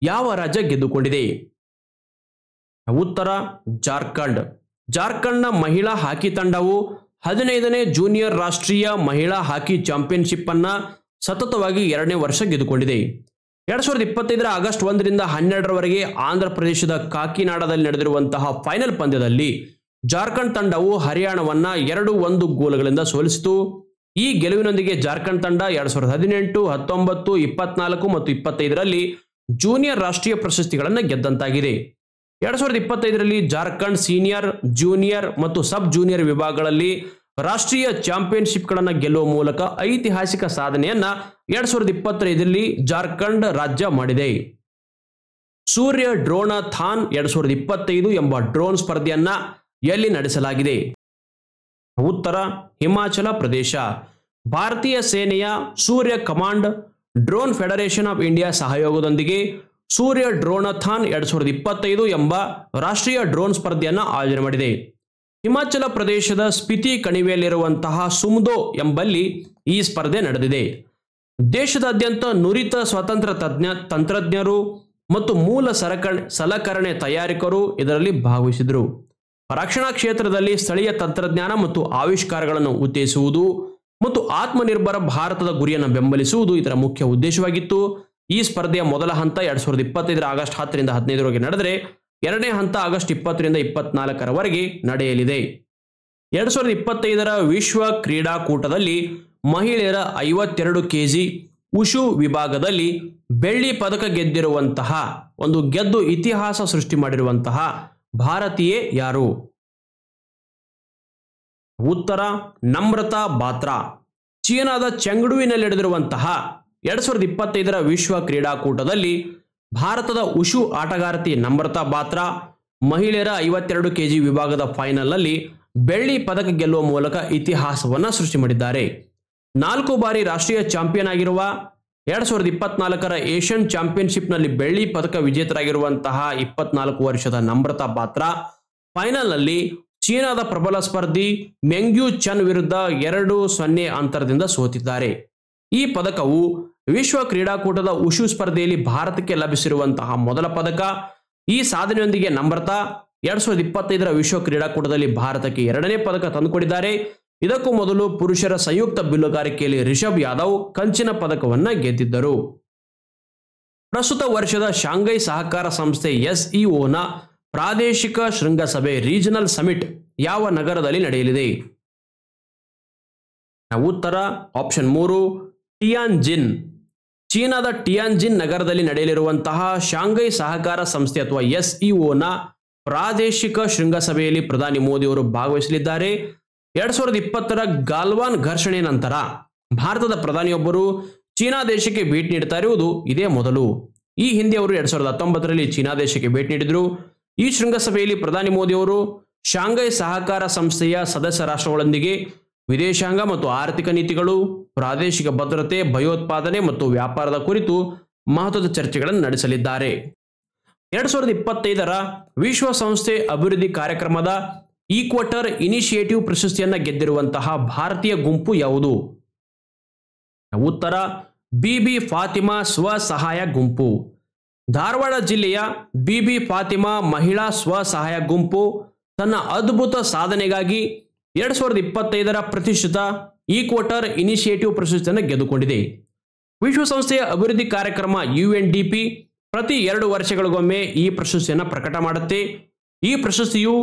ಯಾವ ರಾಜ್ಯ ಗೆದ್ದುಕೊಂಡಿದೆ? ಉತ್ತರ ಜಾರ್ಖಂಡ್. ಜಾರ್ಖಂಡ್ನ ಮಹಿಳಾ ಹಾಕಿ ತಂಡವು 15ನೇ ಜೂನಿಯರ್ ರಾಷ್ಟ್ರೀಯ ಮಹಿಳಾ ಹಾಕಿ ಚಾಂಪಿಯನ್ಶಿಪ್ ಅನ್ನ ಸತತವಾಗಿ 2ನೇ ವರ್ಷ ಗೆದ್ದುಕೊಂಡಿದೆ. 2025ರ ಆಗಸ್ಟ್ 1ರಿಂದ 12ರವರೆಗೆ ಆಂಧ್ರ ಪ್ರದೇಶದ ಕಾಕಿನಾಡದಲ್ಲಿ ನಡೆದಿರುವಂತಹ ಫೈನಲ್ ಪಂದ್ಯದಲ್ಲಿ ಜಾರ್ಖಂಡ್ ತಂಡವು ಹರಿಯಾಣವನ್ನ 2-1 ಗೋಲುಗಳಿಂದ ಸೋಲಿಸಿತು. ಈ ಗೆಲುವಿನೊಂದಿಗೆ ಜಾರ್ಖಂಡ್ ತಂಡ 2018, 19, 24 ಮತ್ತು 25ರಲ್ಲಿ ಜೂನಿಯರ್ ರಾಷ್ಟ್ರೀಯ ಪ್ರಶಸ್ತಿಗಳನ್ನು ಗೆದ್ದಂತಾಗಿದೆ. 2025ರಲ್ಲಿ ಜಾರ್ಖಂಡ್ ಸೀನಿಯರ್, ಜೂನಿಯರ್ ಮತ್ತು ಸಬ್ ಜೂನಿಯರ್ ವಿಭಾಗಗಳಲ್ಲಿ ರಾಷ್ಟ್ರೀಯ ಚಾಂಪಿಯನ್ಶಿಪ್ಗಳನ್ನು ಗೆಲ್ಲುವ ಮೂಲಕ ಐತಿಹಾಸಿಕ ಸಾಧನೆಯನ್ನ 2025ರಲ್ಲಿ ಜಾರ್ಖಂಡ್ ರಾಜ್ಯ ಮಾಡಿದೆ. ಸೂರ್ಯ ಡ್ರೋಣಥಾನ್ 2025 ಎಂಬ ಡ್ರೋನ್ ಸ್ಪರ್ಧೆಯನ್ನ ಎಲ್ಲಿ ನಡೆಸಲಾಗಿದೆ? ಉತ್ತರ ಹಿಮಾಚಲ ಪ್ರದೇಶ. ಭಾರತೀಯ ಸೇನೆಯ Surya Command Drone Federation of India ಸಹಯೋಗದೊಂದಿಗೆ ಸೂರ್ಯ ಡ್ರೋಣಥಾನ್ 2025 ಎಂಬ ರಾಷ್ಟ್ರೀಯ ಡ್ರೋನ್ ಸ್ಪರ್ಧೆಯನ್ನು ಆಯೋಜನೆ ಮಾಡಿದೆ. ಹಿಮಾಚಲ ಪ್ರದೇಶದ ಸ್ಪಿತಿ ಕಣಿವೆಯಲ್ಲಿರುವಂತಹ ಸುಮ್ದೋ ಎಂಬಲ್ಲಿ ಈ ಸ್ಪರ್ಧೆ ನಡೆದಿದೆ. ದೇಶದಾದ್ಯಂತ ನುರಿತ ಸ್ವತಂತ್ರ ತಂತ್ರಜ್ಞರು ಮತ್ತು ಮೂಲ ಸಲಕರಣೆ ತಯಾರಕರು ಇದರಲ್ಲಿ ಭಾಗವಹಿಸಿದರು. ರಕ್ಷಣಾ ಕ್ಷೇತ್ರದಲ್ಲಿ ಸ್ಥಳೀಯ ತಂತ್ರಜ್ಞಾನ ಮತ್ತು ಆವಿಷ್ಕಾರಗಳನ್ನು ಉತ್ತೇಜಿಸುವುದು ಮತ್ತು ಆತ್ಮನಿರ್ಭರ ಭಾರತದ ಗುರಿಯನ್ನು ಬೆಂಬಲಿಸುವುದು ಇದರ ಮುಖ್ಯ ಉದ್ದೇಶವಾಗಿತ್ತು. ಈ ಸ್ಪರ್ಧೆಯ ಮೊದಲ ಹಂತ 2025ರ ಆಗಸ್ಟ್ 10ರಿಂದ 15ರವರೆಗೆ ನಡೆದರೆ ಎರಡನೇ ಹಂತ ಆಗಸ್ಟ್ 20ರಿಂದ 24ರವರೆಗೆ ನಡೆಯಲಿದೆ. 2025ರ ವಿಶ್ವ ಕ್ರೀಡಾಕೂಟದಲ್ಲಿ ಮಹಿಳೆಯರ 52 kg ಉಶು ವಿಭಾಗದಲ್ಲಿ ಬೆಳ್ಳಿ ಪದಕ ಗೆದ್ದು ಇತಿಹಾಸ ಸೃಷ್ಟಿ ಮಾಡಿರುವಂತಹ ಭಾರತೀಯೆ ಯಾರು? ಉತ್ತರ ನಮ್ರತಾ ಬಾತ್ರಾ. ಚೀನಾದ ಚೆಂಗ್ಡುವಿನಲ್ಲಿ ನಡೆದಿರುವಂತಹ 2025ರ ವಿಶ್ವ ಕ್ರೀಡಾಕೂಟದಲ್ಲಿ ಭಾರತದ ಉಶು ಆಟಗಾರ್ತಿ ನಮ್ರತಾ ಬಾತ್ರಾ ಮಹಿಳೆಯರ 52 kg ವಿಭಾಗದ ಫೈನಲ್ನಲ್ಲಿ ಬೆಳ್ಳಿ ಪದಕ ಗೆಲ್ಲುವ ಮೂಲಕ ಇತಿಹಾಸವನ್ನು ಸೃಷ್ಟಿ ಮಾಡಿದ್ದಾರೆ. 4 ಬಾರಿ ರಾಷ್ಟ್ರೀಯ ಚಾಂಪಿಯನ್ ಆಗಿರುವ 2024ರ ಏಷ್ಯನ್ ಚಾಂಪಿಯನ್ಶಿಪ್ನಲ್ಲಿ ಬೆಳ್ಳಿ ಪದಕ ವಿಜೇತರಾಗಿರುವಂತಹ 24 ವರ್ಷದ ನಮ್ರತಾ ಬಾತ್ರಾ ಫೈನಲ್ನಲ್ಲಿ ಚೀನಾದ ಪ್ರಬಲ ಸ್ಪರ್ಧಿ ಮೆಂಗ್ಯೂ ಚೆನ್ ವಿರುದ್ಧ 2-0 ಅಂತರದಿಂದ ಸೋತಿದ್ದಾರೆ. ಈ ಪದಕವು ವಿಶ್ವ ಕ್ರೀಡಾಕೂಟದ ಉಶು ಸ್ಪರ್ಧೆಯಲ್ಲಿ ಭಾರತಕ್ಕೆ ಲಭಿಸಿರುವಂತಹ ಮೊದಲ ಪದಕ. ಈ ಸಾಧನೆಯೊಂದಿಗೆ ನಮ್ರತಾ 2025ರ ವಿಶ್ವ ಕ್ರೀಡಾಕೂಟದಲ್ಲಿ ಭಾರತಕ್ಕೆ 2ನೇ ಪದಕ ತಂದುಕೊಟ್ಟಿದ್ದಾರೆ. ಇದಕ್ಕೂ ಮೊದಲು ಪುರುಷರ ಸಂಯುಕ್ತ ಬಿಲ್ಲುಗಾರಿಕೆಯಲ್ಲಿ ರಿಷಬ್ ಯಾದವ್ ಕಂಚಿನ ಪದಕವನ್ನ ಗೆದ್ದಿದ್ದರು. ಪ್ರಸ್ತುತ ವರ್ಷದ ಶಾಂಘೈ ಸಹಕಾರ ಸಂಸ್ಥೆ SEOನ ಪ್ರಾದೇಶಿಕ ಶೃಂಗಸಭೆ ರೀಜನಲ್ ಸಮಿಟ್ ಯಾವ ನಗರದಲ್ಲಿ ನಡೆಯಲಿದೆ? ಉತ್ತರ ಆಪ್ಷನ್ 3 ಟಿಯಾನ್ಜಿನ್. ಚೀನಾದ ಟಿಯಾನ್ಜಿನ್ ನಗರದಲ್ಲಿ ನಡೆಯಲಿರುವಂತಹ ಶಾಂಘೈ ಸಹಕಾರ ಸಂಸ್ಥೆ ಅಥವಾ SEOನ ಪ್ರಾದೇಶಿಕ ಶೃಂಗಸಭೆಯಲ್ಲಿ ಪ್ರಧಾನಿ ಮೋದಿ ಅವರು ಭಾಗವಹಿಸಲಿದ್ದಾರೆ. 2020ರ ಗಾಲ್ವಾನ್ ಘರ್ಷಣೆ ನಂತರ ಭಾರತದ ಪ್ರಧಾನಿಯೊಬ್ಬರು ಚೀನಾ ದೇಶಕ್ಕೆ ಭೇಟಿ ನೀಡುತ್ತಾ ಇರುವುದು ಇದೇ ಮೊದಲು. ಈ ಹಿಂದೆ ಅವರು 2019ರಲ್ಲಿ ಚೀನಾ ದೇಶಕ್ಕೆ ಭೇಟಿ ನೀಡಿದರು. ಈ ಶೃಂಗಸಭೆಯಲ್ಲಿ ಪ್ರಧಾನಿ ಮೋದಿ ಅವರು ಶಾಂಘೈ ಸಹಕಾರ ಸಂಸ್ಥೆಯ ಸದಸ್ಯ ರಾಷ್ಟ್ರಗಳೊಂದಿಗೆ ವಿದೇಶಾಂಗ ಮತ್ತು ಆರ್ಥಿಕ ನೀತಿಗಳು, ಪ್ರಾದೇಶಿಕ ಭದ್ರತೆ, ಭಯೋತ್ಪಾದನೆ ಮತ್ತು ವ್ಯಾಪಾರದ ಕುರಿತು ಮಹತ್ವದ ಚರ್ಚೆಗಳನ್ನು ನಡೆಸಲಿದ್ದಾರೆ. 2025ರ ವಿಶ್ವಸಂಸ್ಥೆ ಅಭಿವೃದ್ಧಿ ಕಾರ್ಯಕ್ರಮದ ಈಕ್ವಟರ್ ಇನಿಷಿಯೇಟಿವ್ ಪ್ರಶಸ್ತಿಯನ್ನು ಗೆದ್ದಿರುವಂತಹ ಭಾರತೀಯ ಗುಂಪು ಯಾವುದು? ಉತ್ತರ ಬಿಬಿ ಫಾತಿಮಾ ಸ್ವಸಹಾಯ ಗುಂಪು. ಧಾರವಾಡ ಜಿಲ್ಲೆಯ ಬಿಬಿ ಫಾತಿಮಾ ಮಹಿಳಾ ಸ್ವಸಹಾಯ ಗುಂಪು ತನ್ನ ಅದ್ಭುತ ಸಾಧನೆಗಾಗಿ 2025ರ ಪ್ರತಿಷ್ಠಿತ ಈಕ್ವಟರ್ ಇನಿಷಿಯೇಟಿವ್ ಪ್ರಶಸ್ತಿಯನ್ನು ಗೆದ್ದುಕೊಂಡಿದೆ. ವಿಶ್ವಸಂಸ್ಥೆಯ ಅಭಿವೃದ್ಧಿ ಕಾರ್ಯಕ್ರಮ UNDP ಪ್ರತಿ 2 ವರ್ಷಗಳಿಗೊಮ್ಮೆ ಈ ಪ್ರಶಸ್ತಿಯನ್ನು ಪ್ರಕಟ ಮಾಡುತ್ತೆ. ಈ ಪ್ರಶಸ್ತಿಯು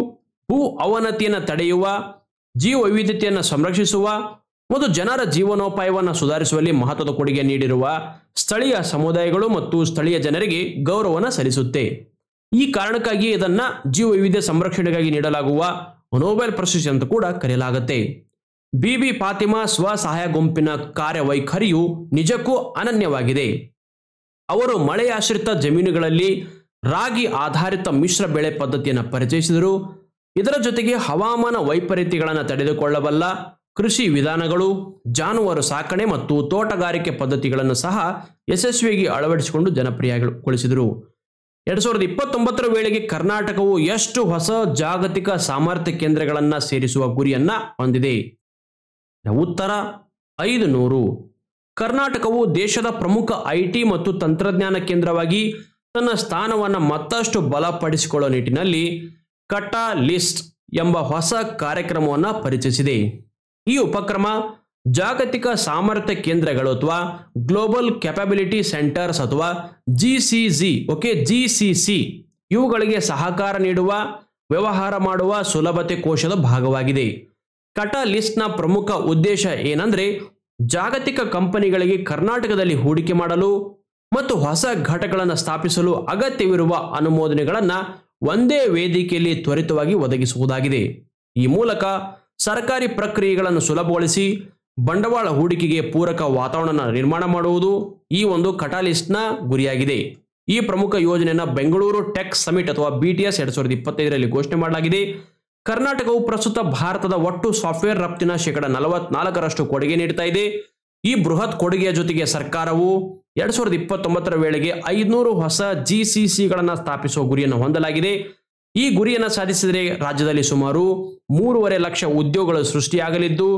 ಭೂ ಅವನತಿಯನ್ನು ತಡೆಯುವ, ಜೀವ ವೈವಿಧ್ಯತೆಯನ್ನು ಸಂರಕ್ಷಿಸುವ ಮತ್ತು ಜನರ ಜೀವನೋಪಾಯವನ್ನು ಸುಧಾರಿಸುವಲ್ಲಿ ಮಹತ್ವದ ಕೊಡುಗೆ ನೀಡಿರುವ ಸ್ಥಳೀಯ ಸಮುದಾಯಗಳು ಮತ್ತು ಸ್ಥಳೀಯ ಜನರಿಗೆ ಗೌರವವನ್ನು ಸಲ್ಲಿಸುತ್ತೆ. ಈ ಕಾರಣಕ್ಕಾಗಿ ಇದನ್ನು ಜೀವ ವೈವಿಧ್ಯ ಸಂರಕ್ಷಣೆಗಾಗಿ ನೀಡಲಾಗುವ ನೊಬೆಲ್ ಪ್ರಶಸ್ತಿ ಅಂತ ಕೂಡ ಕರೆಯಲಾಗುತ್ತೆ. ಬಿಬಿ ಫಾತಿಮಾ ಸ್ವಸಹಾಯ ಗುಂಪಿನ ಕಾರ್ಯವೈಖರಿಯು ನಿಜಕ್ಕೂ ಅನನ್ಯವಾಗಿದೆ. ಅವರು ಮಳೆಯಾಶ್ರಿತ ಜಮೀನುಗಳಲ್ಲಿ ರಾಗಿ ಆಧಾರಿತ ಮಿಶ್ರ ಬೆಳೆ ಪದ್ಧತಿಯನ್ನು ಪರಿಚಯಿಸಿದರು. ಇದರ ಜೊತೆಗೆ ಹವಾಮಾನ ವೈಪರೀತ್ಯಗಳನ್ನು ತಡೆದುಕೊಳ್ಳಬಲ್ಲ ಕೃಷಿ ವಿಧಾನಗಳು, ಜಾನುವಾರು ಸಾಕಣೆ ಮತ್ತು ತೋಟಗಾರಿಕೆ ಪದ್ಧತಿಗಳನ್ನು ಸಹ ಯಶಸ್ವಿಯಾಗಿ ಅಳವಡಿಸಿಕೊಂಡು ಜನಪ್ರಿಯಗೊಳಿಸಿದರು. 2029ರ ವೇಳೆಗೆ ಕರ್ನಾಟಕವು ಎಷ್ಟು ಹೊಸ ಜಾಗತಿಕ ಸಾಮರ್ಥ್ಯ ಕೇಂದ್ರಗಳನ್ನು ಸೇರಿಸುವ ಗುರಿಯನ್ನ ಹೊಂದಿದೆ? ಉತ್ತರ 500. ಕರ್ನಾಟಕವು ದೇಶದ ಪ್ರಮುಖ IT ಮತ್ತು ತಂತ್ರಜ್ಞಾನ ಕೇಂದ್ರವಾಗಿ ತನ್ನ ಸ್ಥಾನವನ್ನು ಮತ್ತಷ್ಟು ಬಲಪಡಿಸಿಕೊಳ್ಳುವ ನಿಟ್ಟಿನಲ್ಲಿ ಕಟಾಲಿಸ್ಟ್ ಎಂಬ ಹೊಸ ಕಾರ್ಯಕ್ರಮವನ್ನು ಪರಿಚಯಿಸಿದೆ. ಈ ಉಪಕ್ರಮ ಜಾಗತಿಕ ಸಾಮರ್ಥ್ಯ ಕೇಂದ್ರಗಳು ಅಥವಾ ಗ್ಲೋಬಲ್ ಕ್ಯಾಪಬಿಲಿಟಿ ಸೆಂಟರ್ಸ್ ಅಥವಾ GCC ಇವುಗಳಿಗೆ ಸಹಕಾರ ನೀಡುವ, ವ್ಯವಹಾರ ಮಾಡುವ ಸುಲಭತೆ ಕೋಶದ ಭಾಗವಾಗಿದೆ. ಕಟಾಲಿಸ್ಟ್ನ ಪ್ರಮುಖ ಉದ್ದೇಶ ಏನಂದ್ರೆ ಜಾಗತಿಕ ಕಂಪನಿಗಳಿಗೆ ಕರ್ನಾಟಕದಲ್ಲಿ ಹೂಡಿಕೆ ಮಾಡಲು ಮತ್ತು ಹೊಸ ಘಟಕಗಳನ್ನು ಸ್ಥಾಪಿಸಲು ಅಗತ್ಯವಿರುವ ಅನುಮೋದನೆಗಳನ್ನು ಒಂದೇ ವೇದಿಕೆಯಲ್ಲಿ ತ್ವರಿತವಾಗಿ ಒದಗಿಸುವುದಾಗಿದೆ. ಈ ಮೂಲಕ ಸರ್ಕಾರಿ ಪ್ರಕ್ರಿಯೆಗಳನ್ನು ಸುಲಭಗೊಳಿಸಿ ಬಂಡವಾಳ ಹೂಡಿಕೆಗೆ ಪೂರಕ ವಾತಾವರಣ ನಿರ್ಮಾಣ ಮಾಡುವುದು ಈ ಒಂದು ಕಟಾಲಿಸ್ಟ್ನ ಗುರಿಯಾಗಿದೆ. ಈ ಪ್ರಮುಖ ಯೋಜನೆಯನ್ನು ಬೆಂಗಳೂರು ಟೆಕ್ ಸಮಿಟ್ ಅಥವಾ BTS 2025ರಲ್ಲಿ ಘೋಷಣೆ ಮಾಡಲಾಗಿದೆ. ಕರ್ನಾಟಕವು ಪ್ರಸ್ತುತ ಭಾರತದ ಒಟ್ಟು ಸಾಫ್ಟ್ವೇರ್ ರಫ್ತಿನ 44% ಕೊಡುಗೆ ನೀಡುತ್ತಾ ಇದೆ. ಈ ಬೃಹತ್ ಕೊಡುಗೆಯ ಜೊತೆಗೆ ಸರ್ಕಾರವು 2029ರ ವೇಳೆಗೆ 500 ಹೊಸ GCCಗಳನ್ನು ಸ್ಥಾಪಿಸುವ ಗುರಿಯನ್ನು ಹೊಂದಲಾಗಿದೆ. ಈ ಗುರಿಯನ್ನು ಸಾಧಿಸಿದರೆ ರಾಜ್ಯದಲ್ಲಿ ಸುಮಾರು 3.5 ಲಕ್ಷ ಉದ್ಯೋಗಗಳು ಸೃಷ್ಟಿಯಾಗಲಿದ್ದು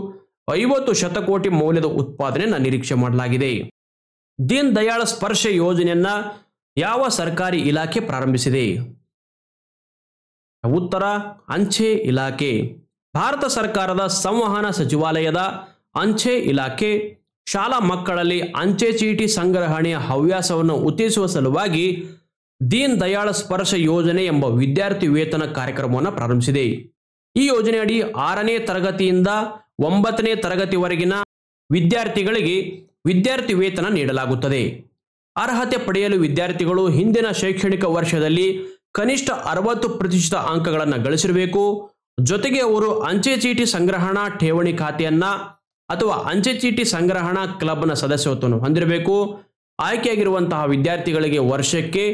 50 ಶತಕೋಟಿ ಮೌಲ್ಯದ ಉತ್ಪಾದನೆಯನ್ನು ನಿರೀಕ್ಷೆ ಮಾಡಲಾಗಿದೆ. ದೀನ್ ದಯಾಳ್ ಸ್ಪರ್ಶ ಯೋಜನೆಯನ್ನ ಯಾವ ಸರ್ಕಾರಿ ಇಲಾಖೆ ಪ್ರಾರಂಭಿಸಿದೆ? ಉತ್ತರ ಅಂಚೆ ಇಲಾಖೆ. ಭಾರತ ಸರ್ಕಾರದ ಸಂವಹನ ಸಚಿವಾಲಯದ ಅಂಚೆ ಇಲಾಖೆ ಶಾಲಾ ಮಕ್ಕಳಲ್ಲಿ ಅಂಚೆ ಚೀಟಿ ಸಂಗ್ರಹಣೆಯ ಹವ್ಯಾಸವನ್ನು ಉತ್ತೇಜಿಸುವ ಸಲುವಾಗಿ ದೀನ್ ದಯಾಳ್ ಸ್ಪರ್ಶ ಯೋಜನೆ ಎಂಬ ವಿದ್ಯಾರ್ಥಿ ವೇತನ ಕಾರ್ಯಕ್ರಮವನ್ನು ಪ್ರಾರಂಭಿಸಿದೆ. ಈ ಯೋಜನೆಯಡಿ 6ನೇ ತರಗತಿಯಿಂದ 9ನೇ ತರಗತಿವರೆಗಿನ ವಿದ್ಯಾರ್ಥಿಗಳಿಗೆ ವಿದ್ಯಾರ್ಥಿ ವೇತನ ನೀಡಲಾಗುತ್ತದೆ. ಅರ್ಹತೆ ಪಡೆಯಲು ವಿದ್ಯಾರ್ಥಿಗಳು ಹಿಂದಿನ ಶೈಕ್ಷಣಿಕ ವರ್ಷದಲ್ಲಿ ಕನಿಷ್ಠ 60% ಅಂಕಗಳನ್ನು ಗಳಿಸಿರಬೇಕು. ಜೊತೆಗೆ ಅವರು ಅಂಚೆ ಚೀಟಿ ಸಂಗ್ರಹಣಾ ಠೇವಣಿ ಖಾತೆಯನ್ನ ಅಥವಾ ಅಂಚೆ ಚೀಟಿ ಸಂಗ್ರಹಣಾ ಕ್ಲಬ್ನ ಸದಸ್ಯತ್ವವನ್ನು ಹೊಂದಿರಬೇಕು. ಆಯ್ಕೆಯಾಗಿರುವಂತಹ ವಿದ್ಯಾರ್ಥಿಗಳಿಗೆ ವರ್ಷಕ್ಕೆ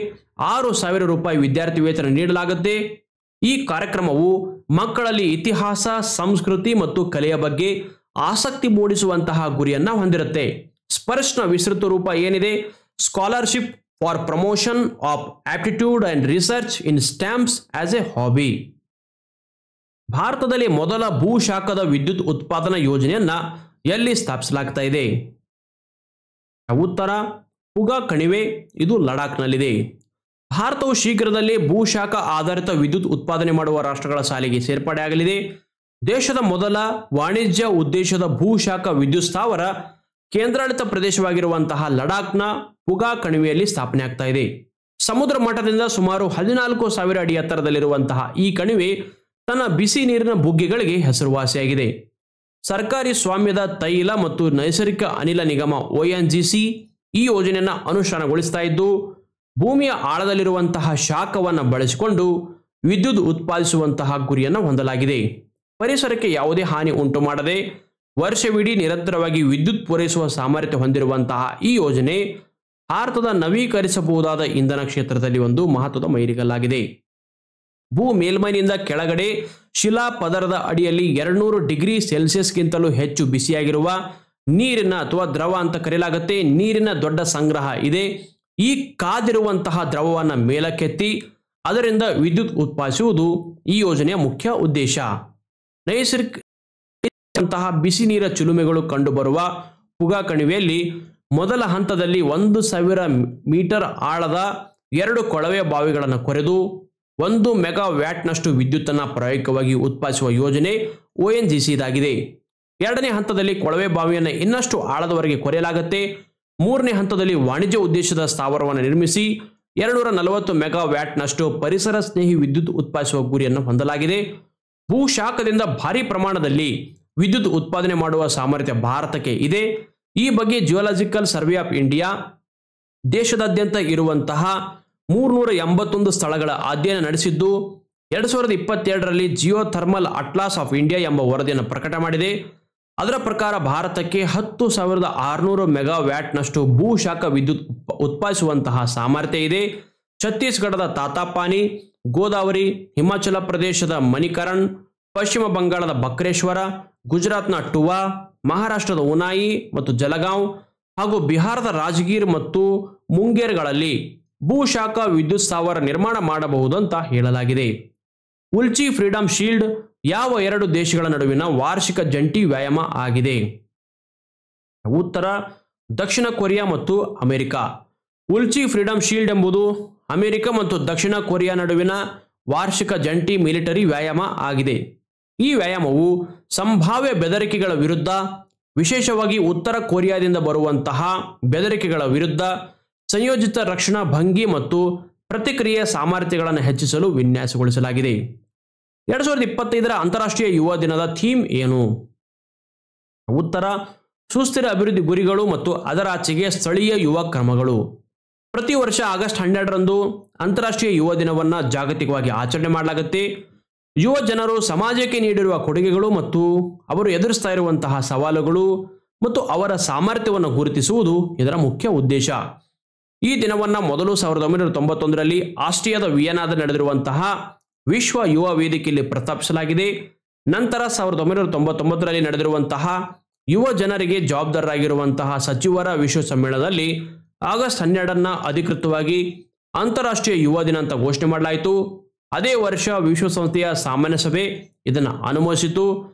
6,000 ರೂಪಾಯಿ ವಿದ್ಯಾರ್ಥಿ ವೇತನ ನೀಡಲಾಗುತ್ತೆ. ಈ ಕಾರ್ಯಕ್ರಮವು ಮಕ್ಕಳಲ್ಲಿ ಇತಿಹಾಸ, ಸಂಸ್ಕೃತಿ ಮತ್ತು ಕಲೆಯ ಬಗ್ಗೆ ಆಸಕ್ತಿ ಮೂಡಿಸುವಂತಹ ಗುರಿಯನ್ನ ಹೊಂದಿರುತ್ತೆ. ಸ್ಪರ್ಶ್ನ ವಿಸ್ತೃತ ರೂಪ ಏನಿದೆ? Scholarship for promotion of aptitude and research in stamps as A hobby. ಭಾರತದಲ್ಲಿ ಮೊದಲ ಭೂಶಾಖದ ವಿದ್ಯುತ್ ಉತ್ಪಾದನಾ ಯೋಜನೆಯನ್ನ ಎಲ್ಲಿ ಸ್ಥಾಪಿಸಲಾಗ್ತಾ ಇದೆ? ಉತ್ತರ ಪುಗಾ ಕಣಿವೆ, ಇದು ಲಡಾಖ್ನಲ್ಲಿದೆ. ಭಾರತವು ಶೀಘ್ರದಲ್ಲೇ ಭೂಶಾಖ ಆಧಾರಿತ ವಿದ್ಯುತ್ ಉತ್ಪಾದನೆ ಮಾಡುವ ರಾಷ್ಟ್ರಗಳ ಸಾಲಿಗೆ ಸೇರ್ಪಡೆಯಾಗಲಿದೆ. ದೇಶದ ಮೊದಲ ವಾಣಿಜ್ಯ ಉದ್ದೇಶದ ಭೂಶಾಖ ವಿದ್ಯುತ್ ಸ್ಥಾವರ ಕೇಂದ್ರಾಡಳಿತ ಪ್ರದೇಶವಾಗಿರುವಂತಹ ಲಡಾಖ್ನ ಪುಗಾ ಕಣಿವೆಯಲ್ಲಿ ಸ್ಥಾಪನೆ ಆಗ್ತಾ ಇದೆ. ಸಮುದ್ರ ಮಟ್ಟದಿಂದ ಸುಮಾರು 14,000 ಅಡಿ ಎತ್ತರದಲ್ಲಿರುವಂತಹ ಈ ಕಣಿವೆ ತನ್ನ ಬಿಸಿ ನೀರಿನ ಬುಗ್ಗೆಗಳಿಗೆ ಹೆಸರುವಾಸಿಯಾಗಿದೆ. ಸರ್ಕಾರಿ ಸ್ವಾಮ್ಯದ ತೈಲ ಮತ್ತು ನೈಸರ್ಗಿಕ ಅನಿಲ ನಿಗಮ ONGC ಈ ಯೋಜನೆಯನ್ನು ಅನುಷ್ಠಾನಗೊಳಿಸ್ತಾ ಇದ್ದು, ಭೂಮಿಯ ಆಳದಲ್ಲಿರುವಂತಹ ಶಾಖವನ್ನು ಬಳಸಿಕೊಂಡು ವಿದ್ಯುತ್ ಉತ್ಪಾದಿಸುವಂತಹ ಗುರಿಯನ್ನು ಹೊಂದಲಾಗಿದೆ. ಪರಿಸರಕ್ಕೆ ಯಾವುದೇ ಹಾನಿ ಉಂಟು ಮಾಡದೆ ವರ್ಷವಿಡೀ ನಿರಂತರವಾಗಿ ವಿದ್ಯುತ್ ಪೂರೈಸುವ ಸಾಮರ್ಥ್ಯ ಹೊಂದಿರುವಂತಹ ಈ ಯೋಜನೆ ಭಾರತದ ನವೀಕರಿಸಬಹುದಾದ ಇಂಧನ ಕ್ಷೇತ್ರದಲ್ಲಿ ಒಂದು ಮಹತ್ವದ ಮೈಲಿಗಲ್ಲಾಗಿದೆ. ಭೂ ಮೇಲ್ಮೈನಿಂದ ಕೆಳಗಡೆ ಶಿಲಾ ಪದರದ ಅಡಿಯಲ್ಲಿ 200 ಡಿಗ್ರಿ ಸೆಲ್ಸಿಯಸ್ಗಿಂತಲೂ ಹೆಚ್ಚು ಬಿಸಿಯಾಗಿರುವ ನೀರಿನ ಅಥವಾ ದ್ರವ ಅಂತ ಕರೆಯಲಾಗುತ್ತೆ ನೀರಿನ ದೊಡ್ಡ ಸಂಗ್ರಹ ಇದೆ. ಈ ಕಾದಿರುವಂತಹ ದ್ರವವನ್ನು ಮೇಲಕ್ಕೆತ್ತಿ ಅದರಿಂದ ವಿದ್ಯುತ್ ಉತ್ಪಾದಿಸುವುದು ಈ ಯೋಜನೆಯ ಮುಖ್ಯ ಉದ್ದೇಶ. ನೈಸರ್ಗಿಕ ಬಿಸಿ ನೀರ ಚಿಲುಮೆಗಳು ಕಂಡುಬರುವ ಪುಗಾ ಕಣಿವೆಯಲ್ಲಿ ಮೊದಲ ಹಂತದಲ್ಲಿ 1,000 ಮೀಟರ್ ಆಳದ 2 ಕೊಳವೆ ಬಾವಿಗಳನ್ನು ಕೊರೆದು 1 ಮೆಗಾವ್ಯಾಟ್ನಷ್ಟು ವಿದ್ಯುತ್ತನ್ನು ಪ್ರಾಯೋಗಿಕವಾಗಿ ಉತ್ಪಾದಿಸುವ ಯೋಜನೆ ONGC ಇದಾಗಿದೆ. ಎರಡನೇ ಹಂತದಲ್ಲಿ ಕೊಳವೆ ಬಾವಿಯನ್ನು ಇನ್ನಷ್ಟು ಆಳದವರೆಗೆ ಕೊರೆಯಲಾಗುತ್ತೆ. ಮೂರನೇ ಹಂತದಲ್ಲಿ ವಾಣಿಜ್ಯ ಉದ್ದೇಶದ ಸ್ಥಾವರವನ್ನು ನಿರ್ಮಿಸಿ 240 ಮೆಗಾವ್ಯಾಟ್ನಷ್ಟು ಪರಿಸರ ಸ್ನೇಹಿ ವಿದ್ಯುತ್ ಉತ್ಪಾದಿಸುವ ಗುರಿಯನ್ನು ಹೊಂದಲಾಗಿದೆ. ಭೂಶಾಖದಿಂದ ಭಾರಿ ಪ್ರಮಾಣದಲ್ಲಿ ವಿದ್ಯುತ್ ಉತ್ಪಾದನೆ ಮಾಡುವ ಸಾಮರ್ಥ್ಯ ಭಾರತಕ್ಕೆ ಇದೆ. ಈ ಬಗ್ಗೆ ಜಿಯೋಲಾಜಿಕಲ್ ಸರ್ವೆ ಆಫ್ ಇಂಡಿಯಾ ದೇಶದಾದ್ಯಂತ ಇರುವಂತಹ 381 ಸ್ಥಳಗಳ ಅಧ್ಯಯನ ನಡೆಸಿದ್ದು 2022ರಲ್ಲಿ ಜಿಯೋಥರ್ಮಲ್ ಅಟ್ಲಾಸ್ ಆಫ್ ಇಂಡಿಯಾ ಎಂಬ ವರದಿಯನ್ನು ಪ್ರಕಟ ಮಾಡಿದೆ. ಅದರ ಪ್ರಕಾರ ಭಾರತಕ್ಕೆ 10,600 ಮೆಗಾವ್ಯಾಟ್ನಷ್ಟು ಭೂಶಾಖ ವಿದ್ಯುತ್ ಉತ್ಪಾದಿಸುವಂತಹ ಸಾಮರ್ಥ್ಯ ಇದೆ. ಛತ್ತೀಸ್ಗಢದ ತಾತಾಪಾನಿ, ಗೋದಾವರಿ, ಹಿಮಾಚಲ ಪ್ರದೇಶದ ಮಣಿಕರಣ್, ಪಶ್ಚಿಮ ಬಂಗಾಳದ ಬಕ್ರೇಶ್ವರ, ಗುಜರಾತ್ನ ಟುವಾ, ಮಹಾರಾಷ್ಟ್ರದ ಉನಾಯಿ ಮತ್ತು ಜಲಗಾಂವ್ ಹಾಗೂ ಬಿಹಾರದ ರಾಜಗೀರ್ ಮತ್ತು ಮುಂಗೇರ್ಗಳಲ್ಲಿ ಭೂಶಾಖ ವಿದ್ಯುತ್ ಸ್ಥಾವರ ನಿರ್ಮಾಣ ಮಾಡಬಹುದು ಅಂತ ಹೇಳಲಾಗಿದೆ. ಉಲ್ಚಿ ಫ್ರೀಡಂ ಶೀಲ್ಡ್ ಯಾವ 2 ದೇಶಗಳ ನಡುವಿನ ವಾರ್ಷಿಕ ಜಂಟಿ ವ್ಯಾಯಾಮ ಆಗಿದೆ? ಉತ್ತರ ದಕ್ಷಿಣ ಕೊರಿಯಾ ಮತ್ತು ಅಮೆರಿಕ. ಉಲ್ಚಿ ಫ್ರೀಡಂ ಶೀಲ್ಡ್ ಎಂಬುದು ಅಮೆರಿಕ ಮತ್ತು ದಕ್ಷಿಣ ಕೊರಿಯಾ ನಡುವಿನ ವಾರ್ಷಿಕ ಜಂಟಿ ಮಿಲಿಟರಿ ವ್ಯಾಯಾಮ ಆಗಿದೆ. ಈ ವ್ಯಾಯಾಮವು ಸಂಭಾವ್ಯ ಬೆದರಿಕೆಗಳ ವಿರುದ್ಧ, ವಿಶೇಷವಾಗಿ ಉತ್ತರ ಕೊರಿಯಾದಿಂದ ಬರುವಂತಹ ಬೆದರಿಕೆಗಳ ವಿರುದ್ಧ ಸಂಯೋಜಿತ ರಕ್ಷಣಾ ಭಂಗಿ ಮತ್ತು ಪ್ರತಿಕ್ರಿಯೆ ಸಾಮರ್ಥ್ಯಗಳನ್ನು ಹೆಚ್ಚಿಸಲು ವಿನ್ಯಾಸಗೊಳಿಸಲಾಗಿದೆ. 2025ರ ಅಂತಾರಾಷ್ಟ್ರೀಯ ಯುವ ದಿನದ ಥೀಮ್ ಏನು? ಉತ್ತರ ಸುಸ್ಥಿರ ಅಭಿವೃದ್ಧಿ ಗುರಿಗಳು ಮತ್ತು ಅದರಾಚೆಗೆ ಸ್ಥಳೀಯ ಯುವ ಕ್ರಮಗಳು. ಪ್ರತಿ ವರ್ಷ ಆಗಸ್ಟ್ 12ರಂದು ಅಂತಾರಾಷ್ಟ್ರೀಯ ಯುವ ದಿನವನ್ನು ಜಾಗತಿಕವಾಗಿ ಆಚರಣೆ ಮಾಡಲಾಗುತ್ತೆ. ಯುವ ಜನರು ಸಮಾಜಕ್ಕೆ ನೀಡಿರುವ ಕೊಡುಗೆಗಳು ಮತ್ತು ಅವರು ಎದುರಿಸ್ತಾ ಇರುವಂತಹ ಸವಾಲುಗಳು ಮತ್ತು ಅವರ ಸಾಮರ್ಥ್ಯವನ್ನು ಗುರುತಿಸುವುದು ಇದರ ಮುಖ್ಯ ಉದ್ದೇಶ. ಈ ದಿನವನ್ನು ಮೊದಲು 1991ರಲ್ಲಿ ಆಸ್ಟ್ರಿಯಾದ ವಿಯೆನಾದಲ್ಲಿ ನಡೆದಿರುವಂತಹ ವಿಶ್ವ ಯುವ ವೇದಿಕೆಯಲ್ಲಿ ಪ್ರಸ್ತಾಪಿಸಲಾಗಿದೆ. ನಂತರ 1999ರಲ್ಲಿ ನಡೆದಿರುವಂತಹ ಯುವ ಜನರಿಗೆ ಜವಾಬ್ದಾರರಾಗಿರುವಂತಹ ಸಚಿವರ ವಿಶ್ವ ಸಮ್ಮೇಳನದಲ್ಲಿ ಆಗಸ್ಟ್ 12ನ್ನು ಅಧಿಕೃತವಾಗಿ ಅಂತಾರಾಷ್ಟ್ರೀಯ ಯುವ ದಿನ ಅಂತ ಘೋಷಣೆ ಮಾಡಲಾಯಿತು. ಅದೇ ವರ್ಷ ವಿಶ್ವಸಂಸ್ಥೆಯ ಸಾಮಾನ್ಯ ಸಭೆ ಇದನ್ನು ಅನುಮೋದಿಸಿತು